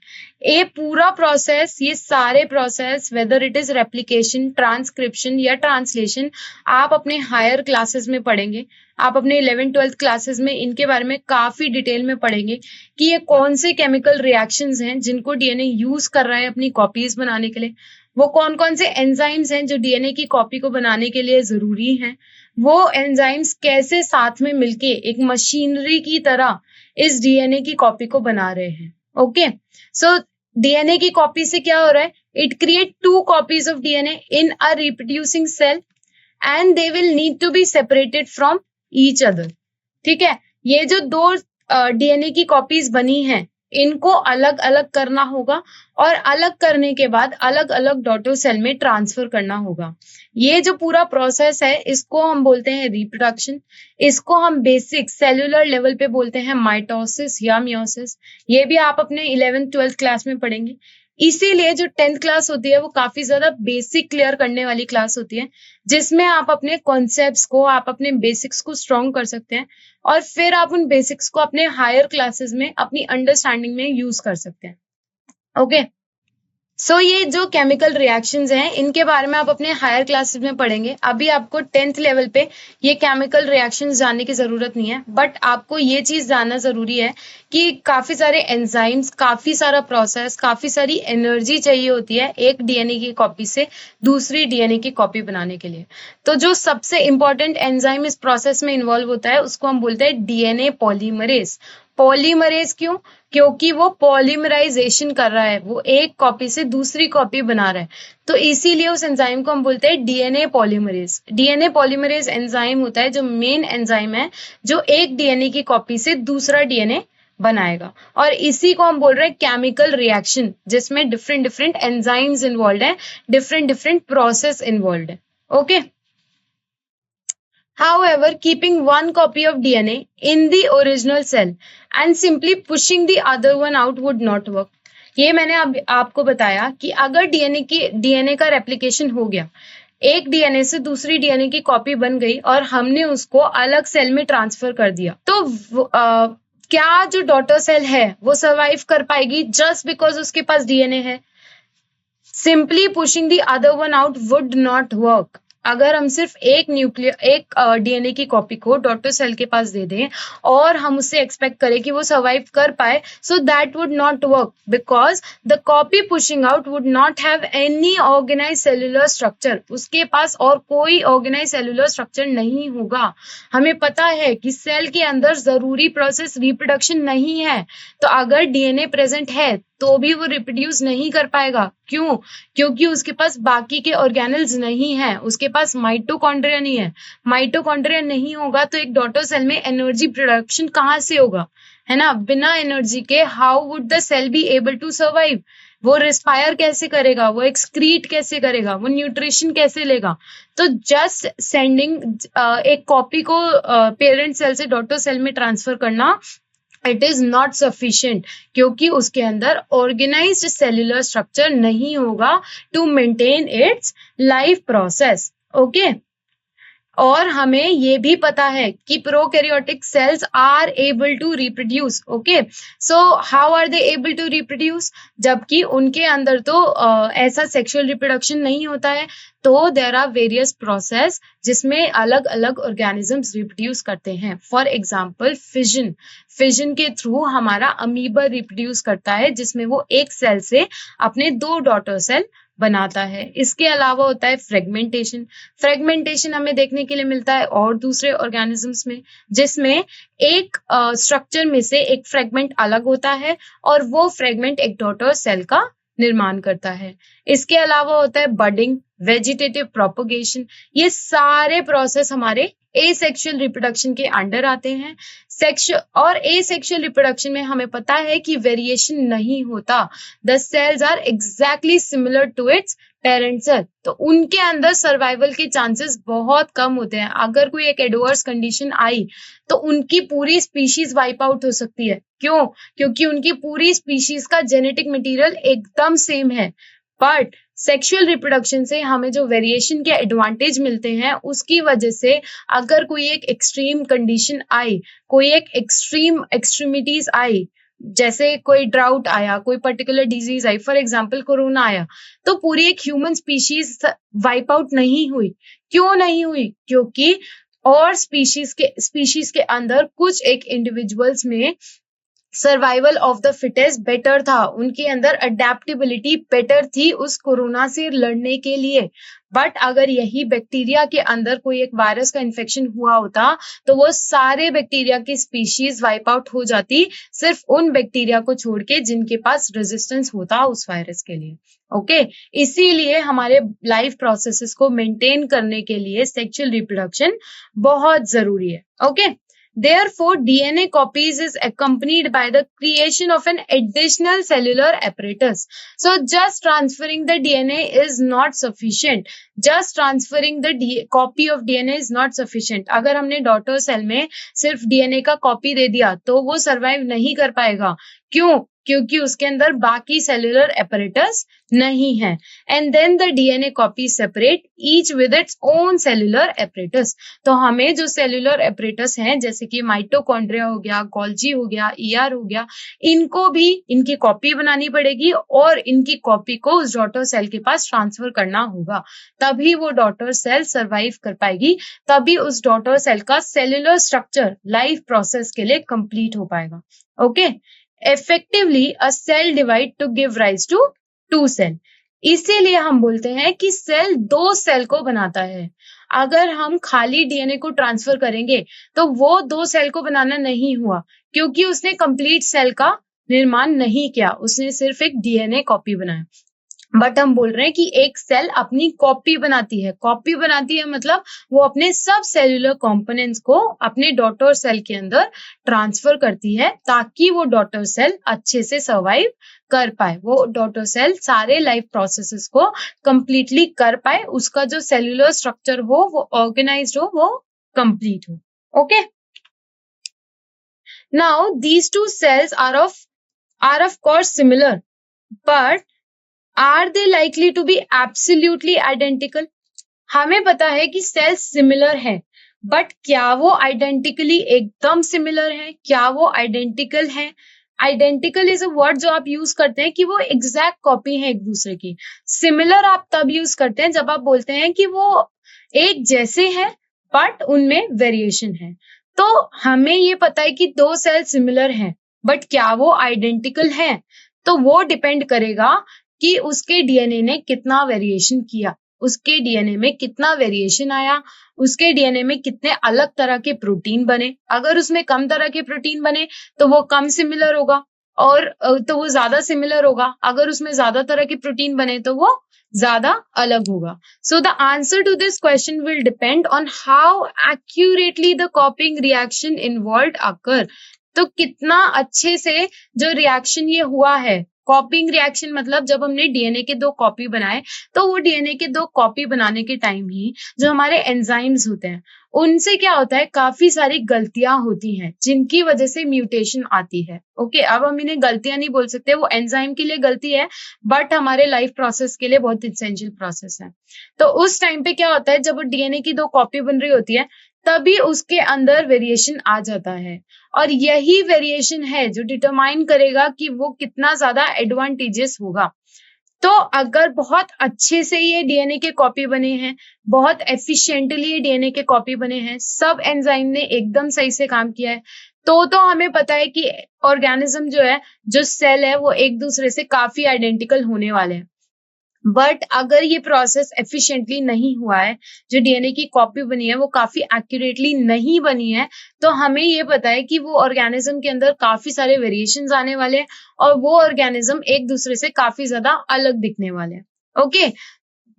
ये पूरा प्रोसेस, ये सारे process, whether it is replication, transcription या ट्रांसलेशन, आप अपने हायर क्लासेस में पढ़ेंगे। आप अपने 11th-12th क्लासेस में इनके बारे में काफी डिटेल में पढ़ेंगे कि ये कौन से केमिकल रिएक्शंस हैं जिनको डीएनए यूज कर रहा है अपनी कॉपीज बनाने के लिए, वो कौन कौन से एंजाइम्स हैं जो डीएनए की कॉपी को बनाने के लिए जरूरी हैं, वो एंजाइम्स कैसे साथ में मिलके एक मशीनरी की तरह इस डीएनए की कॉपी को बना रहे हैं। ओके, सो डीएनए की कॉपी से क्या हो रहा है? It create 2 copies of DNA in a reproducing cell and they will need to be separated from each other. ठीक है, ये जो 2 डीएनए की कॉपीज बनी हैं, इनको अलग अलग करना होगा, और अलग करने के बाद अलग अलग डॉटर सेल में ट्रांसफर करना होगा। ये जो पूरा प्रोसेस है, इसको हम बोलते हैं रिप्रोडक्शन। इसको हम बेसिक सेलुलर लेवल पे बोलते हैं माइटोसिस या मियोसिस। ये भी आप अपने 11th-12th क्लास में पढ़ेंगे। इसीलिए जो 10th क्लास होती है वो काफी ज्यादा बेसिक क्लियर करने वाली क्लास होती है, जिसमें आप अपने कॉन्सेप्ट्स को, आप अपने बेसिक्स को स्ट्रॉन्ग कर सकते हैं, और फिर आप उन बेसिक्स को अपने हायर क्लासेस में अपनी अंडरस्टैंडिंग में यूज कर सकते हैं। ओके, सो ये जो केमिकल रिएक्शंस हैं, इनके बारे में आप अपने हायर क्लासेस में पढ़ेंगे। अभी आपको 10th लेवल पे ये केमिकल रिएक्शंस जानने की जरूरत नहीं है, बट आपको ये चीज जानना जरूरी है कि काफी सारे एंजाइम्स, काफी सारा प्रोसेस, काफी सारी एनर्जी चाहिए होती है एक डीएनए की कॉपी से दूसरी डीएनए की कॉपी बनाने के लिए। तो जो सबसे इंपॉर्टेंट एंजाइम इस प्रोसेस में इन्वॉल्व होता है उसको हम बोलते हैं डीएनए पॉलीमरेज। पॉलीमरेज क्यों? क्योंकि वो पॉलीमराइजेशन कर रहा है, वो एक कॉपी से दूसरी कॉपी बना रहा है, तो इसीलिए उस एंजाइम को हम बोलते हैं DNA polymerase. DNA polymerase enzyme होता है जो मेन एंजाइम है जो एक डीएनए की कॉपी से दूसरा डीएनए बनाएगा, और इसी को हम बोल रहे हैं केमिकल रिएक्शन, जिसमें डिफरेंट डिफरेंट एंजाइम्स इन्वॉल्व है, डिफरेंट डिफरेंट प्रोसेस इन्वॉल्व है। Okay, however, keeping one copy of DNA in the original cell and simply pushing the other one out would not work. ये मैंने अब आपको बताया कि अगर डीएनए का रेप्लिकेशन हो गया, एक डीएनए से दूसरी डीएनए की कॉपी बन गई और हमने उसको अलग सेल में ट्रांसफर कर दिया, तो क्या जो डॉटर सेल है वो सर्वाइव कर पाएगी जस्ट बिकॉज उसके पास डीएनए है? Simply pushing the other one out would not work. अगर हम सिर्फ एक डीएनए की कॉपी को डॉटर सेल के पास दे दें और हम उससे एक्सपेक्ट करें कि वो सर्वाइव कर पाए, so that would not work because the copy pushing out would not have any organize cellular structure. उसके पास और कोई ऑर्गेनाइज सेलुलर स्ट्रक्चर नहीं होगा। हमें पता है कि सेल के अंदर जरूरी प्रोसेस रिप्रोडक्शन नहीं है, तो अगर डीएनए प्रेजेंट है तो भी वो रिप्रोड्यूस नहीं कर पाएगा। क्यों? क्योंकि उसके पास बाकी के ऑर्गेनल्स नहीं है, उसके पास माइटोकॉन्ड्रिया नहीं है। माइटोकॉन्ड्रिया नहीं होगा तो एक डॉटर सेल में एनर्जी प्रोडक्शन कहाँ से होगा, है ना? बिना एनर्जी के how would the cell be able to survive? वो रिस्पायर कैसे करेगा, वो एक्सक्रीट कैसे करेगा, वो न्यूट्रिशन कैसे लेगा? तो जस्ट सेंडिंग एक कॉपी को पेरेंट सेल से डॉटर सेल में ट्रांसफर करना इट इज नॉट सफिशिएंट, क्योंकि उसके अंदर ऑर्गेनाइज्ड सेल्यूलर स्ट्रक्चर नहीं होगा to maintain its life process. Okay, और हमें ये भी पता है कि prokaryotic cells are able to reproduce. Okay, so how are they able to reproduce? जबकि उनके अंदर तो ऐसा सेक्सुअल रिप्रोडक्शन नहीं होता है, तो देयर आर वेरियस प्रोसेस जिसमें अलग अलग ऑर्गेनिजम्स रिप्रोड्यूस करते हैं। फॉर एग्जांपल फिजन, फिजन के थ्रू हमारा अमीबा रिप्रोड्यूस करता है, जिसमें वो एक सेल से अपने दो डॉटर सेल बनाता है। इसके अलावा होता है फ्रेगमेंटेशन। फ्रेगमेंटेशन हमें देखने के लिए मिलता है और दूसरे ऑर्गेनिजम्स में, जिसमें एक स्ट्रक्चर में से एक फ्रेगमेंट अलग होता है और वो फ्रेगमेंट एक डॉटर सेल का निर्माण करता है। इसके अलावा होता है बडिंग, वेजिटेटिव प्रोपगेशन। ये सारे प्रोसेस हमारे एसेक्सुअल रिप्रोडक्शन के अंडर आते हैं। और एसेक्सुअल रिप्रोडक्शन में हमें पता है कि वेरिएशन नहीं होता। The cells are exactly similar to its parent cell, तो उनके अंदर सर्वाइवल के चांसेस बहुत कम होते हैं। अगर कोई एक एडवर्स कंडीशन आई तो उनकी पूरी स्पीशीज वाइप आउट हो सकती है। क्यों? क्योंकि उनकी पूरी स्पीशीज का जेनेटिक मटेरियल एकदम सेम है। बट सेक्सुअल रिप्रोडक्शन से हमें जो वेरिएशन के एडवांटेज मिलते हैं, उसकी वजह से अगर कोई एक एक्सट्रीम कंडीशन आई, कोई एक एक्सट्रीमिटीज आई, जैसे कोई ड्राउट आया, कोई particular disease I, for example corona आया, तो पूरी एक ह्यूमन स्पीशीज वाइप आउट नहीं हुई। क्यों नहीं हुई? क्योंकि और स्पीशीज के अंदर कुछ एक इंडिविजुअल्स में survival of the fittest better था, उनके अंदर अडेप्टेबिलिटी बेटर थी उस कोरोना से लड़ने के लिए। बट अगर यही बैक्टीरिया के अंदर कोई एक वायरस का इन्फेक्शन हुआ होता तो वो सारे बैक्टीरिया की स्पीशीज वाइप आउट हो जाती, सिर्फ उन बैक्टीरिया को छोड़ के जिनके पास रेजिस्टेंस होता उस वायरस के लिए। ओके, इसीलिए हमारे लाइफ प्रोसेसेस को मेंटेन करने के लिए सेक्सुअल रिप्रोडक्शन बहुत जरूरी है। Okay, Therefore, DNA copies is accompanied by the creation of an additional cellular apparatus. So, just transferring the DNA is not sufficient. Just transferring the copy of DNA is not sufficient. अगर हमने daughter cell में सिर्फ DNA का copy दे दिया तो वो survive नहीं कर पाएगा। क्यों? क्योंकि उसके अंदर बाकी सेल्यूलर एपरेटस नहीं है। And then the DNA copy separate each with its own cellular apparatus. तो हमें जो सेल्यूलर एपरेटस हैं, जैसे कि माइटोकॉन्ड्रिया हो गया, गोल्जी हो गया, ईआर हो गया, इनको भी इनकी कॉपी बनानी पड़ेगी और इनकी कॉपी को उस डॉटर सेल के पास ट्रांसफर करना होगा, तभी वो डॉटर सेल सर्वाइव कर पाएगी, तभी उस डॉटर सेल का सेल्यूलर स्ट्रक्चर लाइफ प्रोसेस के लिए कंप्लीट हो पाएगा। Okay, effectively a cell divide to give rise to two cell. इसीलिए हम बोलते हैं कि सेल दो सेल को बनाता है। अगर हम खाली डीएनए को ट्रांसफर करेंगे तो वो दो सेल को बनाना नहीं हुआ, क्योंकि उसने कंप्लीट सेल का निर्माण नहीं किया, उसने सिर्फ एक डीएनए कॉपी बनाया। बट हम बोल रहे हैं कि एक सेल अपनी कॉपी बनाती है। कॉपी बनाती है मतलब वो अपने सब सेल्यूलर कंपोनेंट्स को अपने डॉटर सेल के अंदर ट्रांसफर करती है ताकि वो डॉटर सेल अच्छे से सर्वाइव कर पाए, वो डॉटर सेल सारे लाइफ प्रोसेसेस को कंप्लीटली कर पाए, उसका जो सेल्यूलर स्ट्रक्चर हो वो ऑर्गेनाइज्ड हो, वो कंप्लीट हो। Okay, now these two cells are of course similar, but are they likely to be absolutely identical? हमें पता है कि सेल्स सिमिलर है, बट क्या वो आइडेंटिकली एकदम सिमिलर है? क्या वो आइडेंटिकल है? आइडेंटिकल इज अ वर्ड जो आप यूज करते हैं कि वो एग्जैक्ट कॉपी है एक दूसरे की। सिमिलर आप तब यूज करते हैं जब आप बोलते हैं कि वो एक जैसे हैं बट उनमें वेरिएशन है। तो हमें ये पता है कि दो सेल सिमिलर हैं, बट क्या वो आइडेंटिकल है? तो वो डिपेंड करेगा कि उसके डीएनए ने कितना वेरिएशन किया, उसके डीएनए में कितना वेरिएशन आया, उसके डीएनए में कितने अलग तरह के प्रोटीन बने। अगर उसमें कम तरह के प्रोटीन बने तो वो कम सिमिलर होगा, और तो वो ज्यादा सिमिलर होगा। अगर उसमें ज्यादा तरह के प्रोटीन बने तो वो ज्यादा अलग होगा। So the answer to this question will depend on how accurately the copying reaction involved occur. तो कितना अच्छे से जो रिएक्शन ये हुआ है, कॉपिंग रिएक्शन मतलब जब हमने डीएनए के दो कॉपी बनाए, तो वो डीएनए के दो कॉपी बनाने के टाइम ही जो हमारे एंजाइम्स होते हैं उनसे क्या होता है, काफी सारी गलतियां होती हैं जिनकी वजह से म्यूटेशन आती है। ओके, अब हम इन्हें गलतियां नहीं बोल सकते, वो एंजाइम के लिए गलती है बट हमारे लाइफ प्रोसेस के लिए बहुत इसेंशियल प्रोसेस है। तो उस टाइम पे क्या होता है, जब डीएनए की दो कॉपी बन रही होती है तभी उसके अंदर वेरिएशन आ जाता है, और यही वेरिएशन है जो डिटरमाइन करेगा कि वो कितना ज्यादा एडवांटेजेस होगा। तो अगर बहुत अच्छे से ये डीएनए के कॉपी बने हैं, बहुत एफिशिएंटली ये डीएनए के कॉपी बने हैं, सब एंजाइम ने एकदम सही से काम किया है, तो हमें पता है कि ऑर्गेनिज्म जो है, जो सेल है, वो एक दूसरे से काफी आइडेंटिकल होने वाले हैं। बट अगर ये प्रोसेस एफिशिएंटली नहीं हुआ है, जो डीएनए की कॉपी बनी है वो काफी एक्यूरेटली नहीं बनी है, तो हमें ये पता है कि वो ऑर्गेनिज्म के अंदर काफी सारे वेरिएशंस आने वाले हैं और वो ऑर्गेनिज्म एक दूसरे से काफी ज्यादा अलग दिखने वाले हैं। ओके,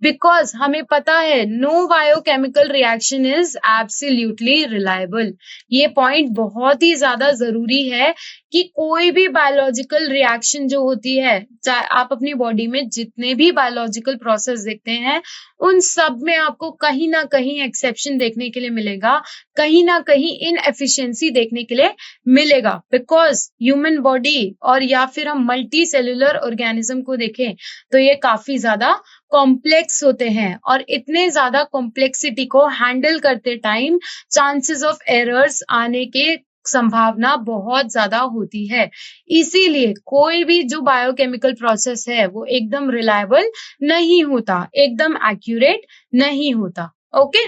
बिकॉज हमें पता है no biochemical reaction is absolutely reliable. ये पॉइंट बहुत ही ज्यादा जरूरी है कि कोई भी बायोलॉजिकल रिएक्शन जो होती है, चाहे आप अपनी बॉडी में जितने भी बायोलॉजिकल प्रोसेस देखते हैं उन सब में आपको कहीं ना कहीं एक्सेप्शन देखने के लिए मिलेगा, कहीं ना कहीं इनएफिशिएंसी देखने के लिए मिलेगा। बिकॉज ह्यूमन बॉडी और या फिर हम मल्टी सेल्यूलर ऑर्गेनिज्म को देखें तो ये काफी ज्यादा कॉम्प्लेक्स होते हैं, और इतने ज्यादा कॉम्प्लेक्सिटी को हैंडल करते टाइम चांसेस ऑफ एरर्स आने के संभावना बहुत ज्यादा होती है। इसीलिए कोई भी जो बायोकेमिकल प्रोसेस है वो एकदम रिलायबल नहीं होता, एकदम एक्यूरेट नहीं होता। Okay,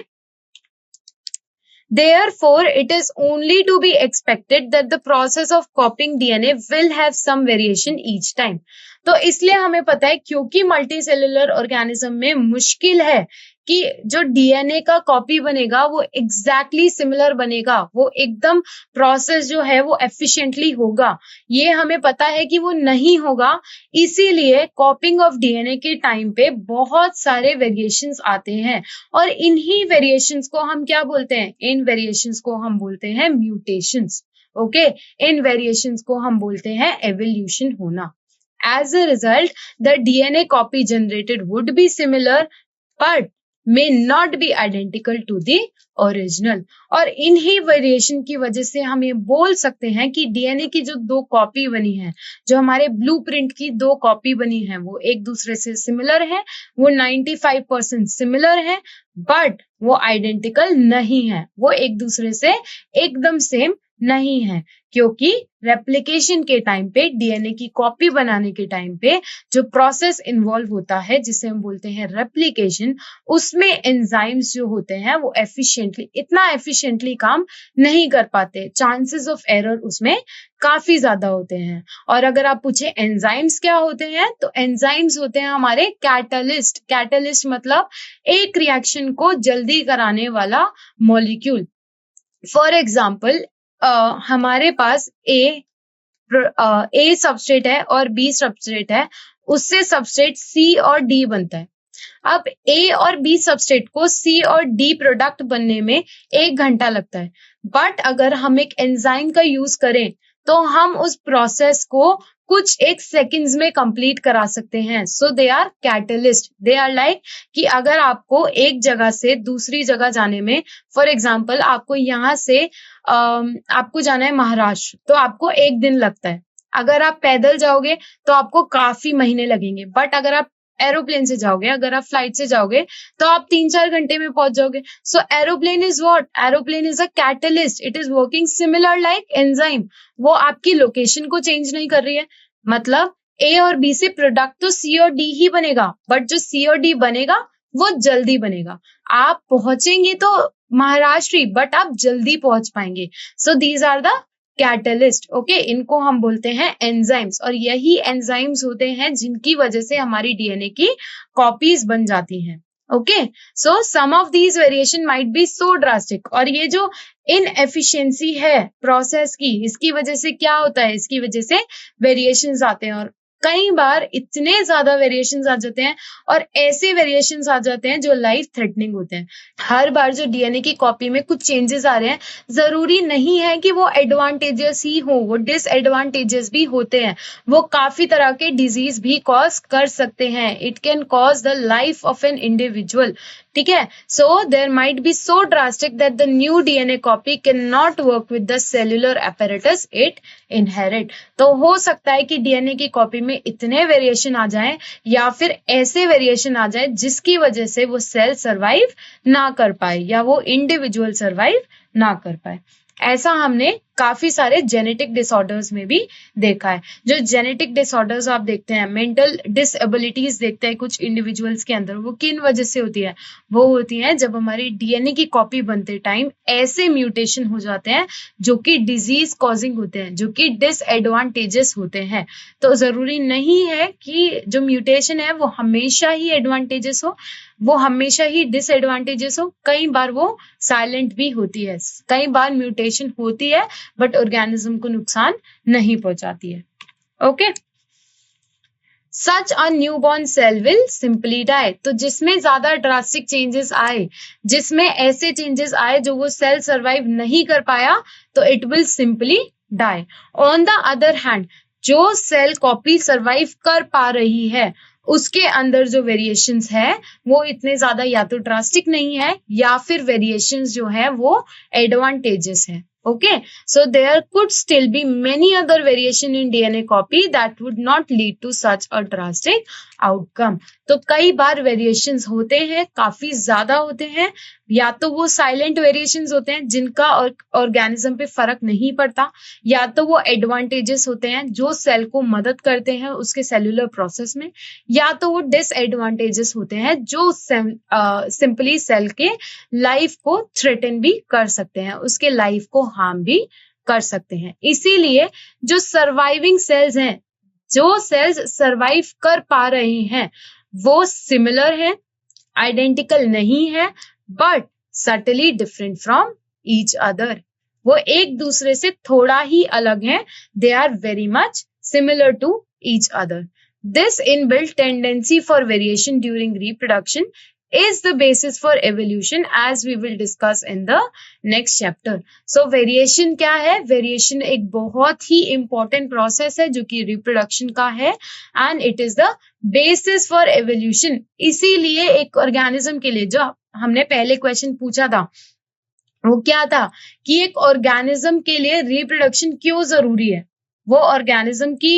Therefore, it is only to be expected that the process of copying DNA will have some variation each time. तो इसलिए हमें पता है, क्योंकि मल्टी सेलुलर ऑर्गेनिज्म में मुश्किल है कि जो डीएनए का कॉपी बनेगा वो एग्जैक्टली सिमिलर बनेगा, वो एकदम प्रोसेस जो है वो एफिशिएंटली होगा, ये हमें पता है कि वो नहीं होगा। इसीलिए कॉपिंग ऑफ डीएनए के टाइम पे बहुत सारे वेरिएशंस आते हैं, और इन्हीं वेरिएशंस को हम क्या बोलते हैं, इन वेरिएशंस को हम बोलते हैं म्यूटेशंस। ओके, इन वेरिएशंस को हम बोलते हैं एवोल्यूशन होना। As a result, the DNA copy generated would be similar, but may not be identical to the original. और इन्हीं वेरिएशन की वजह से हम ये बोल सकते हैं कि डीएनए की जो दो कॉपी बनी है, जो हमारे ब्लूप्रिंट की दो कॉपी बनी है, वो एक दूसरे से सिमिलर है, वो 95% सिमिलर है, बट वो आइडेंटिकल नहीं है, वो एक दूसरे से एकदम सेम नहीं है, क्योंकि रेप्लिकेशन के टाइम पे, डीएनए की कॉपी बनाने के टाइम पे जो प्रोसेस इन्वॉल्व होता है जिसे हम बोलते हैं रेप्लिकेशन, उसमें एंजाइम्स जो होते हैं वो इतना एफिशिएंटली काम नहीं कर पाते, चांसेस ऑफ एरर उसमें काफी ज्यादा होते हैं। और अगर आप पूछे एंजाइम्स क्या होते हैं, तो एंजाइम्स होते हैं हमारे कैटलिस्ट। कैटलिस्ट मतलब एक रिएक्शन को जल्दी कराने वाला मॉलिक्यूल। फॉर एग्जाम्पल, हमारे पास ए सबस्ट्रेट है और बी सबस्ट्रेट है, उससे सबस्ट्रेट सी और डी बनता है। अब ए और बी सबस्ट्रेट को सी और डी प्रोडक्ट बनने में 1 घंटा लगता है, बट अगर हम एक एंजाइम का यूज करें तो हम उस प्रोसेस को कुछ एक सेकंड्स में कंप्लीट करा सकते हैं। So they are catalyst, they are like कि अगर आपको एक जगह से दूसरी जगह जाने में, फॉर एग्जाम्पल आपको यहाँ से आपको जाना है महाराष्ट्र, तो आपको 1 दिन लगता है। अगर आप पैदल जाओगे तो आपको काफी महीने लगेंगे, बट अगर आप एरोप्लेन से जाओगे, अगर आप फ्लाइट से जाओगे तो आप 3-4 घंटे में पहुंच जाओगे। So aeroplane is what? Aeroplane is a catalyst, it is working similar like enzyme. वो आपकी लोकेशन को चेंज नहीं कर रही है, मतलब ए और बी से प्रोडक्ट तो सी और डी ही बनेगा, बट जो सी और डी बनेगा वो जल्दी बनेगा। आप पहुंचेंगे तो महाराष्ट्र ही, बट आप जल्दी पहुंच पाएंगे। So these are the catalyst, okay, इनको हम बोलते हैं एंजाइम्स, और यही एंजाइम्स होते हैं जिनकी वजह से हमारी डीएनए की कॉपीज बन जाती हैं। Okay, so some of these variation might be so drastic, और ये जो इनएफिशिएंसी है प्रोसेस की, इसकी वजह से क्या होता है, इसकी वजह से वेरिएशंस आते हैं, और कई बार इतने ज्यादा वेरिएशंस आ जाते हैं, और ऐसे वेरिएशंस आ जाते हैं जो लाइफ थ्रेटनिंग होते हैं। हर बार जो डीएनए की कॉपी में कुछ चेंजेस आ रहे हैं, जरूरी नहीं है कि वो एडवांटेजेस ही हो, वो डिसएडवांटेजेस भी होते हैं। वो काफी तरह के डिजीज भी कॉज कर सकते हैं। It can cause the life of an individual, ठीक है। So there might be so drastic that the new DNA copy can not work with the cellular apparatus it inherit. तो हो सकता है कि डीएनए की कॉपी में इतने वेरिएशन आ जाएं, या फिर ऐसे वेरिएशन आ जाए जिसकी वजह से वो सेल सरवाइव ना कर पाए, या वो इंडिविजुअल सरवाइव ना कर पाए। ऐसा हमने काफी सारे जेनेटिक डिसऑर्डर्स में भी देखा है। जो जेनेटिक डिसऑर्डर्स आप देखते हैं, मेंटल डिसएबिलिटीज देखते हैं कुछ इंडिविजुअल्स के अंदर, वो किन वजह से होती है? वो होती है जब हमारी डीएनए की कॉपी बनते टाइम ऐसे म्यूटेशन हो जाते हैं जो कि डिजीज कॉजिंग होते हैं, जो कि डिसएडवांटेजेस होते हैं। तो जरूरी नहीं है कि जो म्यूटेशन है वो हमेशा ही एडवांटेजेस हो, वो हमेशा ही डिसएडवांटेजेस हो। कई बार वो साइलेंट भी होती है, कई बार म्यूटेशन होती है बट ऑर्गेनिज्म को नुकसान नहीं पहुंचाती है। Okay, such a newborn cell will simply die. तो जिसमें ज्यादा ड्रास्टिक चेंजेस आए, जिसमें ऐसे चेंजेस आए जो वो सेल सरवाइव नहीं कर पाया, तो it will simply die. On the other hand, जो सेल कॉपी सरवाइव कर पा रही है, उसके अंदर जो वेरिएशंस है वो इतने ज्यादा या तो ड्रास्टिक नहीं है, या फिर वेरिएशंस जो है वो एडवांटेजेस है। Okay, so there could still be many other variation in DNA copy that would not lead to such a drastic outcome. तो कई बार वेरिएशंस होते हैं, काफी ज्यादा होते हैं, या तो वो साइलेंट वेरिएशंस होते हैं जिनका ऑर्गेनिज्म पे फर्क नहीं पड़ता, या तो वो एडवांटेजेस होते हैं जो सेल को मदद करते हैं उसके सेलुलर प्रोसेस में, या तो वो डिसएडवांटेजेस होते हैं जो सिंपली सेल के लाइफ को थ्रेटन भी कर सकते हैं, उसके लाइफ को हार्म भी कर सकते हैं। इसीलिए जो सर्वाइविंग सेल्स हैं, जो सेल्स सर्वाइव कर पा रहे हैं, वो सिमिलर है, आइडेंटिकल नहीं है, but subtly different from each other. वो एक दूसरे से थोड़ा ही अलग है, they are very much similar to each other. This inbuilt tendency for variation during reproduction is the basis for evolution, as we will discuss in the next chapter. So variation क्या है? Variation एक बहुत ही important process है जो कि reproduction का है, and it is the basis for evolution. इसीलिए एक organism के लिए, जो हमने पहले question पूछा था वो क्या था कि एक organism के लिए reproduction क्यों जरूरी है? वो organism की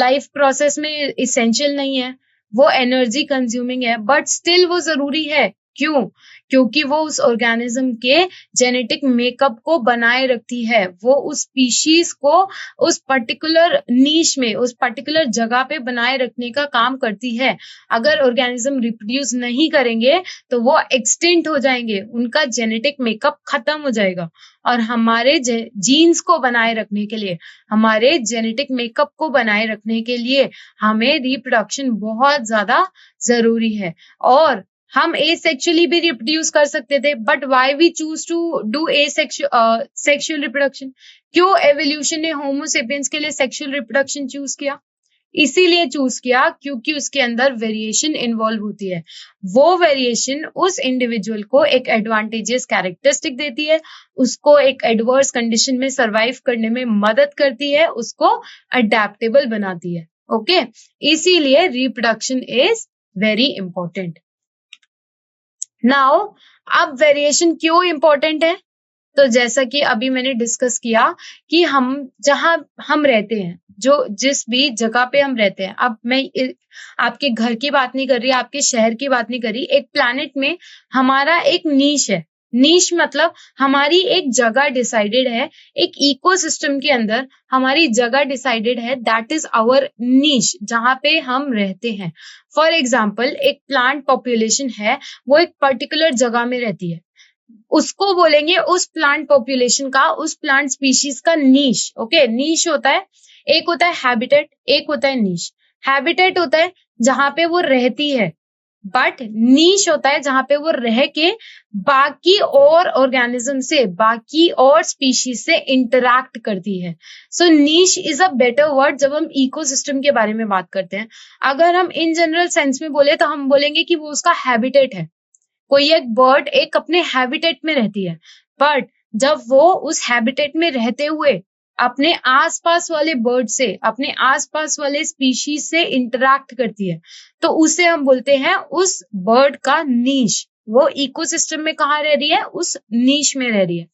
life process में essential नहीं है, वो एनर्जी कंज्यूमिंग है, बट स्टिल वो जरूरी है। क्यों? क्योंकि वो उस ऑर्गेनिज्म के जेनेटिक मेकअप को बनाए रखती है, वो उस स्पीशीज को उस पर्टिकुलर नीश में, उस पर्टिकुलर जगह पे बनाए रखने का काम करती है। अगर ऑर्गेनिज्म रिप्रोड्यूस नहीं करेंगे तो वो एक्सटिंक्ट हो जाएंगे, उनका जेनेटिक मेकअप खत्म हो जाएगा। और हमारे जीन्स को बनाए रखने के लिए, हमारे जेनेटिक मेकअप को बनाए रखने के लिए हमें रिप्रोडक्शन बहुत ज्यादा जरूरी है। और हम एसेक्सुअली भी रिप्रोड्यूस कर सकते थे, but why we choose to do sexual reproduction? क्यों एवोल्यूशन ने होमोसेपियंस के लिए सेक्सुअल रिप्रोडक्शन चूज किया? इसीलिए चूज किया क्योंकि उसके अंदर वेरिएशन इन्वॉल्व होती है। वो वेरिएशन उस इंडिविजुअल को एक एडवांटेजियस कैरेक्टरिस्टिक देती है, उसको एक एडवर्स कंडीशन में सरवाइव करने में मदद करती है, उसको अडेप्टेबल बनाती है। ओके, इसीलिए reproduction is very important. Now, अब वेरिएशन क्यों इंपॉर्टेंट है? तो जैसा कि अभी मैंने डिस्कस किया कि हम जहां हम रहते हैं, जो जिस भी जगह पे हम रहते हैं, अब मैं आपके घर की बात नहीं कर रही, आपके शहर की बात नहीं कर रही, एक प्लैनेट में हमारा एक नीश है। नीश मतलब हमारी एक जगह डिसाइडेड है, एक इकोसिस्टम के अंदर हमारी जगह डिसाइडेड है, दैट इज आवर नीश, जहां पे हम रहते हैं। फॉर एग्जाम्पल, एक प्लांट पॉपुलेशन है, वो एक पर्टिकुलर जगह में रहती है, उसको बोलेंगे उस प्लांट पॉपुलेशन का, उस प्लांट स्पीशीज का नीश। ओके, नीश होता है, एक होता है हैबिटेट, एक होता है नीश। हैबिटेट होता है जहां पे वो रहती है, बट नीश होता है जहां पे वो रह के बाकी और ऑर्गेनिज्म से, बाकी और स्पीशीज से इंटरैक्ट करती है। So niche is a better word जब हम इकोसिस्टम के बारे में बात करते हैं। अगर हम इन जनरल सेंस में बोले तो हम बोलेंगे कि वो उसका हैबिटेट है। कोई एक बर्ड एक अपने हैबिटेट में रहती है, बट जब वो उस हैबिटेट में रहते हुए अपने आसपास वाले बर्ड से, अपने आसपास वाले स्पीशीज से इंटरैक्ट करती है, तो उसे हम बोलते हैं उस बर्ड का नीश। वो इकोसिस्टम में कहाँ रह रही है? उस नीश में रह रही है।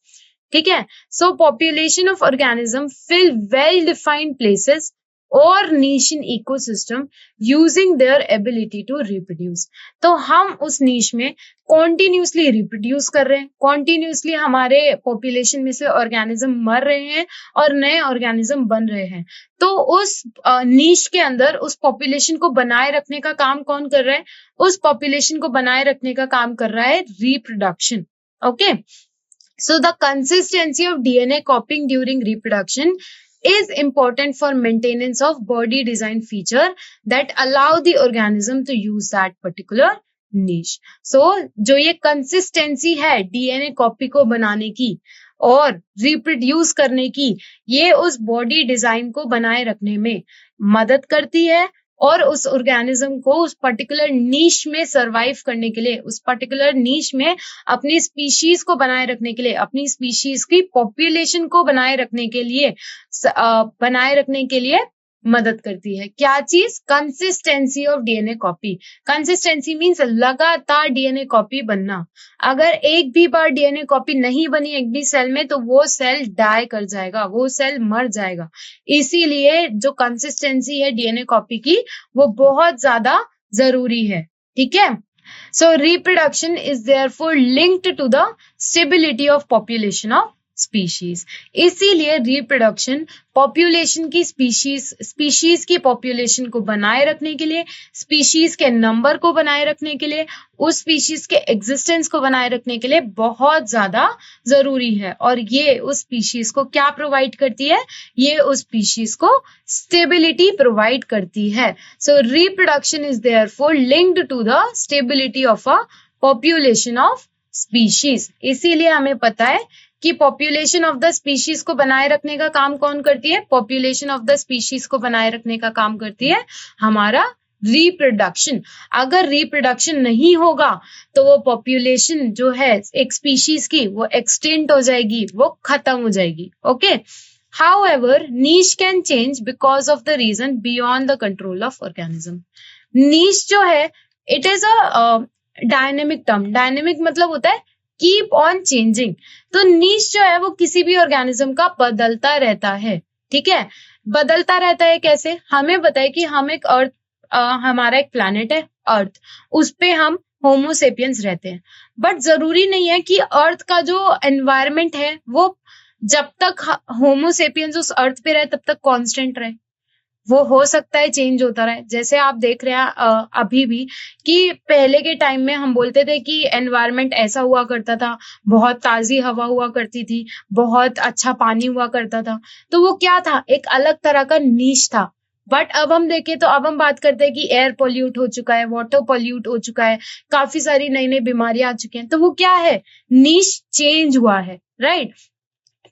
ठीक है। So population of organism fill well defined places और niche in ecosystem using their ability to reproduce. तो हम उस नीश में कॉन्टिन्यूसली रिप्रोड्यूस कर रहे हैं, कॉन्टिन्यूसली हमारे पॉपुलेशन में से ऑर्गेनिज्म मर रहे हैं और नए ऑर्गेनिज्म बन रहे हैं। तो उस नीश के अंदर उस पॉपुलेशन को बनाए रखने का काम कौन कर रहा है? उस पॉपुलेशन को बनाए रखने का काम कर रहा है reproduction. Okay, so the consistency of DNA copying during reproduction is important for maintenance of body design feature that allow the organism to use that particular niche. So जो ये consistency है DNA कॉपी को बनाने की और reproduce करने की, ये उस बॉडी डिजाइन को बनाए रखने में मदद करती है और उस ऑर्गेनिज्म को उस पर्टिकुलर नीश में सरवाइव करने के लिए, उस पर्टिकुलर नीश में अपनी स्पीशीज को बनाए रखने के लिए, अपनी स्पीशीज की पॉपुलेशन को बनाए रखने के लिए मदद करती है। क्या चीज? Consistency of DNA copy. Consistency means लगातार डीएनए कॉपी बनना। अगर एक भी बार डीएनए कॉपी नहीं बनी एक भी सेल में, तो वो सेल डाई कर जाएगा, वो सेल मर जाएगा। इसीलिए जो कंसिस्टेंसी है डीएनए कॉपी की, वो बहुत ज्यादा जरूरी है। ठीक है। So reproduction is therefore linked to the stability of population of species. इसीलिए रिप्रोडक्शन पॉपुलेशन की स्पीशीज की पॉपुलेशन को बनाए रखने के लिए, स्पीशीज के नंबर को बनाए रखने के लिए, उस स्पीशीज के एग्जिस्टेंस को बनाए रखने के लिए बहुत ज्यादा जरूरी है। और ये उस स्पीशीज को क्या प्रोवाइड करती है? ये उस स्पीशीज को स्टेबिलिटी प्रोवाइड करती है। So reproduction is therefore linked to the stability of a population of species. इसीलिए हमें पता है कि पॉपुलेशन ऑफ द स्पीशीज को बनाए रखने का काम कौन करती है? पॉपुलेशन ऑफ द स्पीशीज को बनाए रखने का काम करती है हमारा रिप्रोडक्शन। अगर रिप्रोडक्शन नहीं होगा तो वो पॉपुलेशन जो है एक स्पीशीज की, वो एक्सटिंक्ट हो जाएगी, वो खत्म हो जाएगी। Okay. However, niche can change because of the reason beyond the control of organism. Niche जो है, it is a dynamic term. Dynamic मतलब होता है कीप ऑन चेंजिंग। तो नीश जो है वो किसी भी ऑर्गेनिज्म का बदलता रहता है। ठीक है। बदलता रहता है कैसे? हमें बताए कि हम एक अर्थ, हमारा एक प्लैनेट है अर्थ, उस पे हम होमोसेपियंस रहते हैं, बट जरूरी नहीं है कि अर्थ का जो एनवायरमेंट है वो जब तक होमोसेपियंस उस अर्थ पे रहे तब तक कांस्टेंट रहे। वो हो सकता है चेंज होता रहे। जैसे आप देख रहे हैं अभी भी कि पहले के टाइम में हम बोलते थे कि एनवायरनमेंट ऐसा हुआ करता था, बहुत ताजी हवा हुआ करती थी, बहुत अच्छा पानी हुआ करता था। तो वो क्या था? एक अलग तरह का नीश था। बट अब हम देखें तो अब हम बात करते हैं कि एयर पॉल्यूट हो चुका है, वाटर पॉल्यूट हो चुका है, काफी सारी नई नई बीमारियां आ चुकी हैं, तो वो क्या है, नीश चेंज हुआ है, राइट।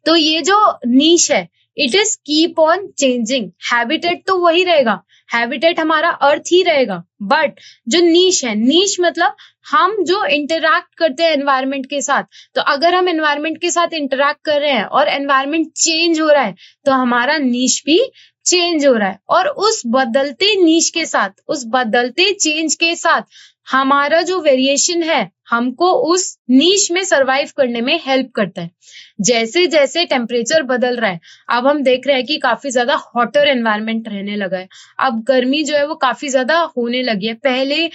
तो ये जो नीश है it is keep on changing, habitat तो वही रहेगा, हैबिटेट हमारा अर्थ ही रहेगा, बट जो नीश है, नीश मतलब हम जो इंटरैक्ट करते हैं एनवायरनमेंट के साथ, तो अगर हम एनवायरनमेंट के साथ इंटरैक्ट कर रहे हैं और एनवायरनमेंट चेंज हो रहा है तो हमारा नीश भी चेंज हो रहा है, और उस बदलते नीश के साथ, उस बदलते चेंज के साथ हमारा जो वेरिएशन है हमको उस नीश में सरवाइव करने में हेल्प करता है। जैसे जैसे टेम्परेचर बदल रहा है, अब हम देख रहे हैं कि काफी ज्यादा हॉटर एनवायरनमेंट रहने लगा है, अब गर्मी जो है वो काफी ज्यादा होने लगी है। पहले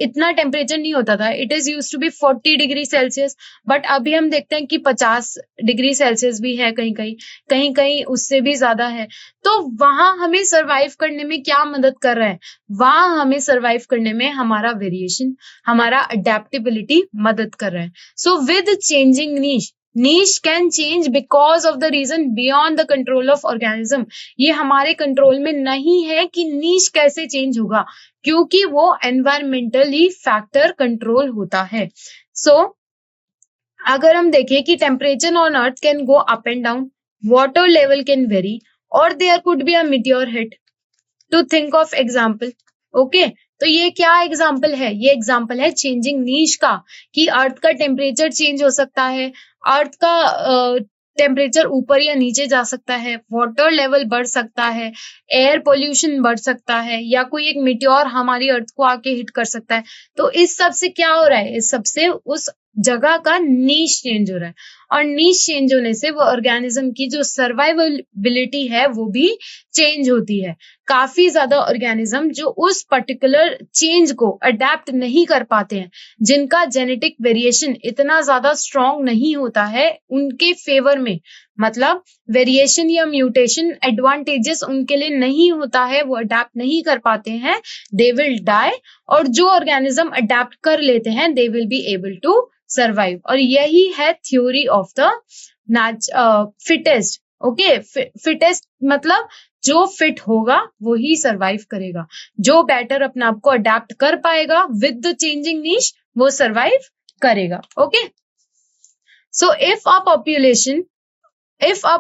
इतना टेम्परेचर नहीं होता था, it is used to be 40 degree celsius, but अभी हम देखते हैं कि 50 डिग्री सेल्सियस भी है, कहीं कहीं, कहीं कहीं उससे भी ज्यादा है। तो वहां हमें सरवाइव करने में क्या मदद कर रहा है, वहां हमें सरवाइव करने में हमारा वेरिएशन, हमारा अडेप्टेबिलिटी मदद कर रहा है। So with changing niche, niche can change because of the reason beyond the control of organism। ये हमारे कंट्रोल में नहीं है कि niche कैसे चेंज होगा, क्योंकि वो environmentally फैक्टर कंट्रोल होता है। सो अगर हम देखें कि temperature on earth can go up and down, water level can vary, और there could be a meteor hit, to think of example. Okay, तो ये क्या एग्जाम्पल है, ये एग्जाम्पल है चेंजिंग नीश का, कि अर्थ का टेम्परेचर चेंज हो सकता है, अर्थ का टेम्परेचर ऊपर या नीचे जा सकता है, वाटर लेवल बढ़ सकता है, एयर पोल्यूशन बढ़ सकता है, या कोई एक मीटियोर हमारी अर्थ को आके हिट कर सकता है। तो इस सब से क्या हो रहा है, इस सब से उस जगह का नीश चेंज हो रहा है, और नीश चेंज होने से वो ऑर्गेनिज्म की जो सर्वाइवबिलिटी है वो भी चेंज होती है। काफी ज्यादा ऑर्गेनिज्म जो उस पर्टिकुलर चेंज को अडेप्ट नहीं कर पाते हैं, जिनका जेनेटिक वेरिएशन इतना ज्यादा स्ट्रॉन्ग नहीं होता है उनके फेवर में, मतलब वेरिएशन या म्यूटेशन एडवांटेजेस उनके लिए नहीं होता है, वो अडेप्ट नहीं कर पाते हैं, दे विल डाई। और जो ऑर्गेनिज्म अडेप्ट कर लेते हैं they will be able to survive. और यही है theory of the fittest. Okay, fittest मतलब जो फिट होगा वो ही सर्वाइव करेगा, जो बेटर अपने आप को अडेप्ट कर पाएगा विद द चेंजिंग नीश वो सर्वाइव करेगा। Okay, so if a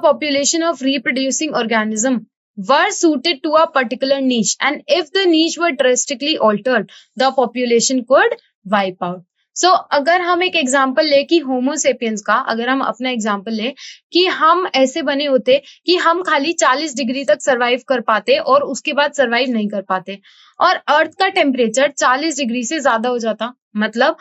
population of reproducing organism were suited to a particular niche, and if the niche were drastically altered, the population could wipe out। So, अगर हम एक example ले कि Homo sapiens का, अगर हम अपना एग्जाम्पल ले कि हम ऐसे बने होते कि हम खाली 40 डिग्री तक सरवाइव कर पाते और उसके बाद सरवाइव नहीं कर पाते, और अर्थ का टेम्परेचर 40 डिग्री से ज्यादा हो जाता, मतलब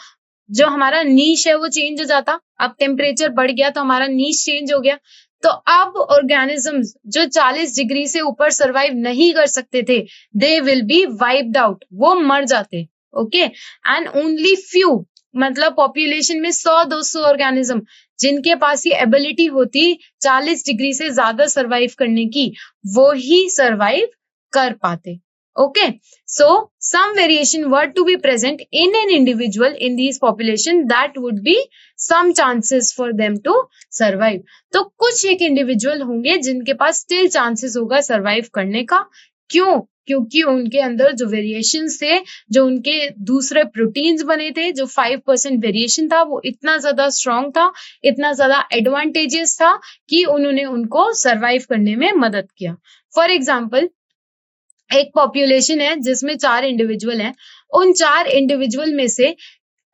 जो हमारा नीश है वो चेंज हो जाता, अब टेम्परेचर बढ़ गया तो हमारा नीश चेंज हो गया, तो अब ऑर्गेनिजम्स जो 40 डिग्री से ऊपर सरवाइव नहीं कर सकते थे दे विल बी वाइप्ड आउट, वो मर जाते। ओके, एंड ओनली फ्यू, मतलब पॉपुलेशन में 100-200 ऑर्गेनिज्म जिनके पास ये एबिलिटी होती 40 डिग्री से ज्यादा सरवाइव करने की, वो ही सरवाइव कर पाते। Okay, so some variation were to be present in an individual in these population that would be some chances for them to survive। तो कुछ एक इंडिविजुअल होंगे जिनके पास स्टिल चांसेस होगा सरवाइव करने का। क्यों? क्योंकि उनके अंदर जो वेरिएशन थे, जो उनके दूसरे प्रोटीन्स बने थे, जो 5% वेरिएशन था वो इतना ज्यादा स्ट्रॉन्ग था, इतना ज्यादा एडवांटेजेस था कि उन्होंने उनको सरवाइव करने में मदद किया। फॉर एग्जाम्पल, एक पॉपुलेशन है जिसमें 4 इंडिविजुअल हैं, उन 4 इंडिविजुअल में से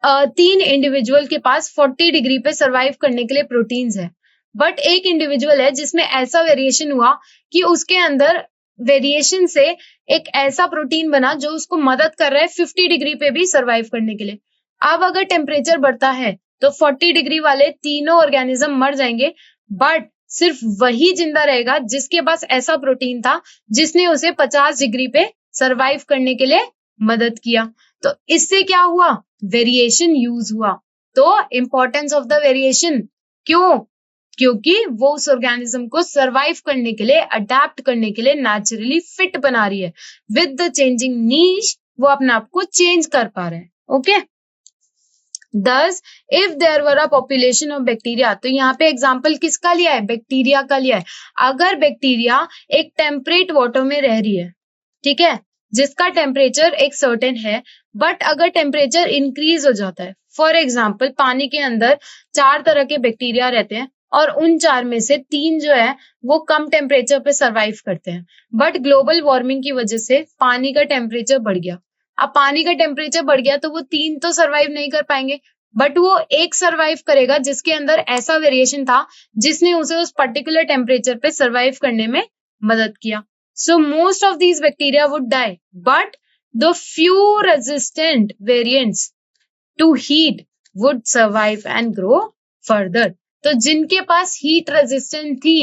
3 इंडिविजुअल के पास 40 डिग्री पे सरवाइव करने के लिए प्रोटीन्स है, बट एक इंडिविजुअल है जिसमें ऐसा वेरिएशन हुआ कि उसके अंदर वेरिएशन से एक ऐसा प्रोटीन बना जो उसको मदद कर रहा है 50 डिग्री पे भी सरवाइव करने के लिए। अब अगर टेम्परेचर बढ़ता है तो 40 डिग्री वाले तीनों ऑर्गेनिज्म मर जाएंगे, बट सिर्फ वही जिंदा रहेगा जिसके पास ऐसा प्रोटीन था जिसने उसे 50 डिग्री पे सरवाइव करने के लिए मदद किया। तो इससे क्या हुआ, वेरिएशन यूज हुआ। तो इंपॉर्टेंस ऑफ द वेरिएशन, क्यों? क्योंकि वो उस ऑर्गेनिज्म को सरवाइव करने के लिए, अडेप्ट करने के लिए नेचुरली फिट बना रही है। विद द चेंजिंग नीश वो अपने आप को चेंज कर पा रहे हैं। Okay, Thus, if there were a population of bacteria, तो यहाँ पे एग्जाम्पल किसका लिया है, बैक्टीरिया का लिया है। अगर बैक्टीरिया एक टेम्परेट वाटर में रह रही है, ठीक है, जिसका टेम्परेचर एक सर्टेन है, बट अगर टेम्परेचर इंक्रीज हो जाता है, फॉर एग्जाम्पल पानी के अंदर 4 तरह के बैक्टीरिया रहते हैं और उन 4 में से 3 जो है वो कम टेम्परेचर पे सरवाइव करते हैं, बट ग्लोबल वार्मिंग की वजह से पानी का टेम्परेचर बढ़ गया। अब पानी का टेम्परेचर बढ़ गया तो वो 3 तो सरवाइव नहीं कर पाएंगे, बट वो एक सरवाइव करेगा जिसके अंदर ऐसा वेरिएशन था जिसने उसे उस पर्टिकुलर टेम्परेचर पे सरवाइव करने में मदद किया। So most of these bacteria would die, but the few resistant variants to heat would survive and grow further. तो जिनके पास हीट रेजिस्टेंट थी,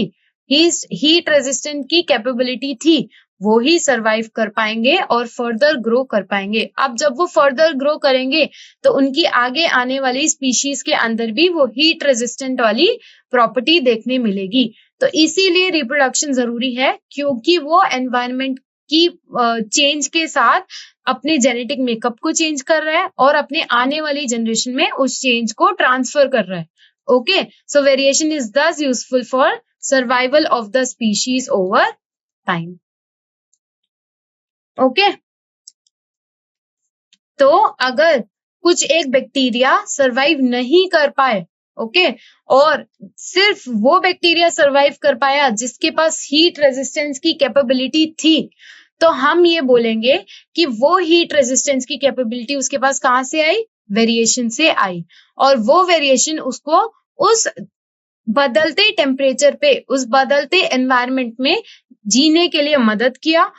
हीट रेजिस्टेंट की कैपेबिलिटी थी, वो ही सरवाइव कर पाएंगे और फर्दर ग्रो कर पाएंगे। अब जब वो फर्दर ग्रो करेंगे तो उनकी आगे आने वाली स्पीशीज के अंदर भी वो हीट रेजिस्टेंट वाली प्रॉपर्टी देखने मिलेगी। तो इसीलिए रिप्रोडक्शन जरूरी है, क्योंकि वो एनवायरनमेंट की चेंज के साथ अपने जेनेटिक मेकअप को चेंज कर रहा है और अपने आने वाली जनरेशन में उस चेंज को ट्रांसफर कर रहा है। ओके, सो वेरिएशन इज दस useful for survival of the species over time. Okay, तो अगर कुछ एक बैक्टीरिया सरवाइव नहीं कर पाए, ओके, और सिर्फ वो बैक्टीरिया सरवाइव कर पाया जिसके पास हीट रेजिस्टेंस की कैपेबिलिटी थी, तो हम ये बोलेंगे कि वो हीट रेजिस्टेंस की कैपेबिलिटी उसके पास कहां से आई? वेरिएशन से आई। और वो वेरिएशन उसको उस बदलते टेम्परेचर पे, उस बदलते एनवायरनमेंट में जीने के लिए मदद किया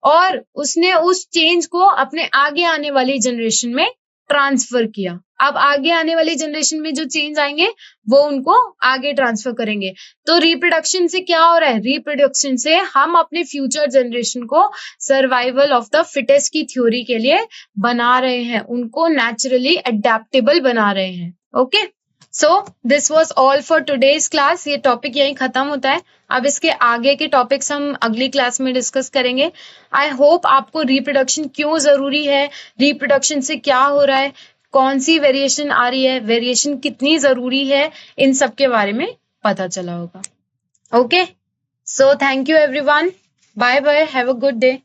और उसने उस चेंज को अपने आगे आने वाली जनरेशन में ट्रांसफर किया। अब आगे आने वाली जनरेशन में जो चेंज आएंगे वो उनको आगे ट्रांसफर करेंगे। तो रिप्रोडक्शन से क्या हो रहा है? रिप्रोडक्शन से हम अपने फ्यूचर जनरेशन को सर्वाइवल ऑफ द फिटेस्ट की थ्योरी के लिए बना रहे हैं, उनको नेचुरली अडेप्टेबल बना रहे हैं। Okay, so this was all for today's class. ये टॉपिक यहीं खत्म होता है। अब इसके आगे के टॉपिक्स हम अगली क्लास में डिस्कस करेंगे। आई होप आपको रिप्रोडक्शन क्यों जरूरी है, रिप्रोडक्शन से क्या हो रहा है, कौन सी वेरिएशन आ रही है, वेरिएशन कितनी जरूरी है, इन सब के बारे में पता चला होगा। Okay, so thank you everyone, bye bye, have a good day.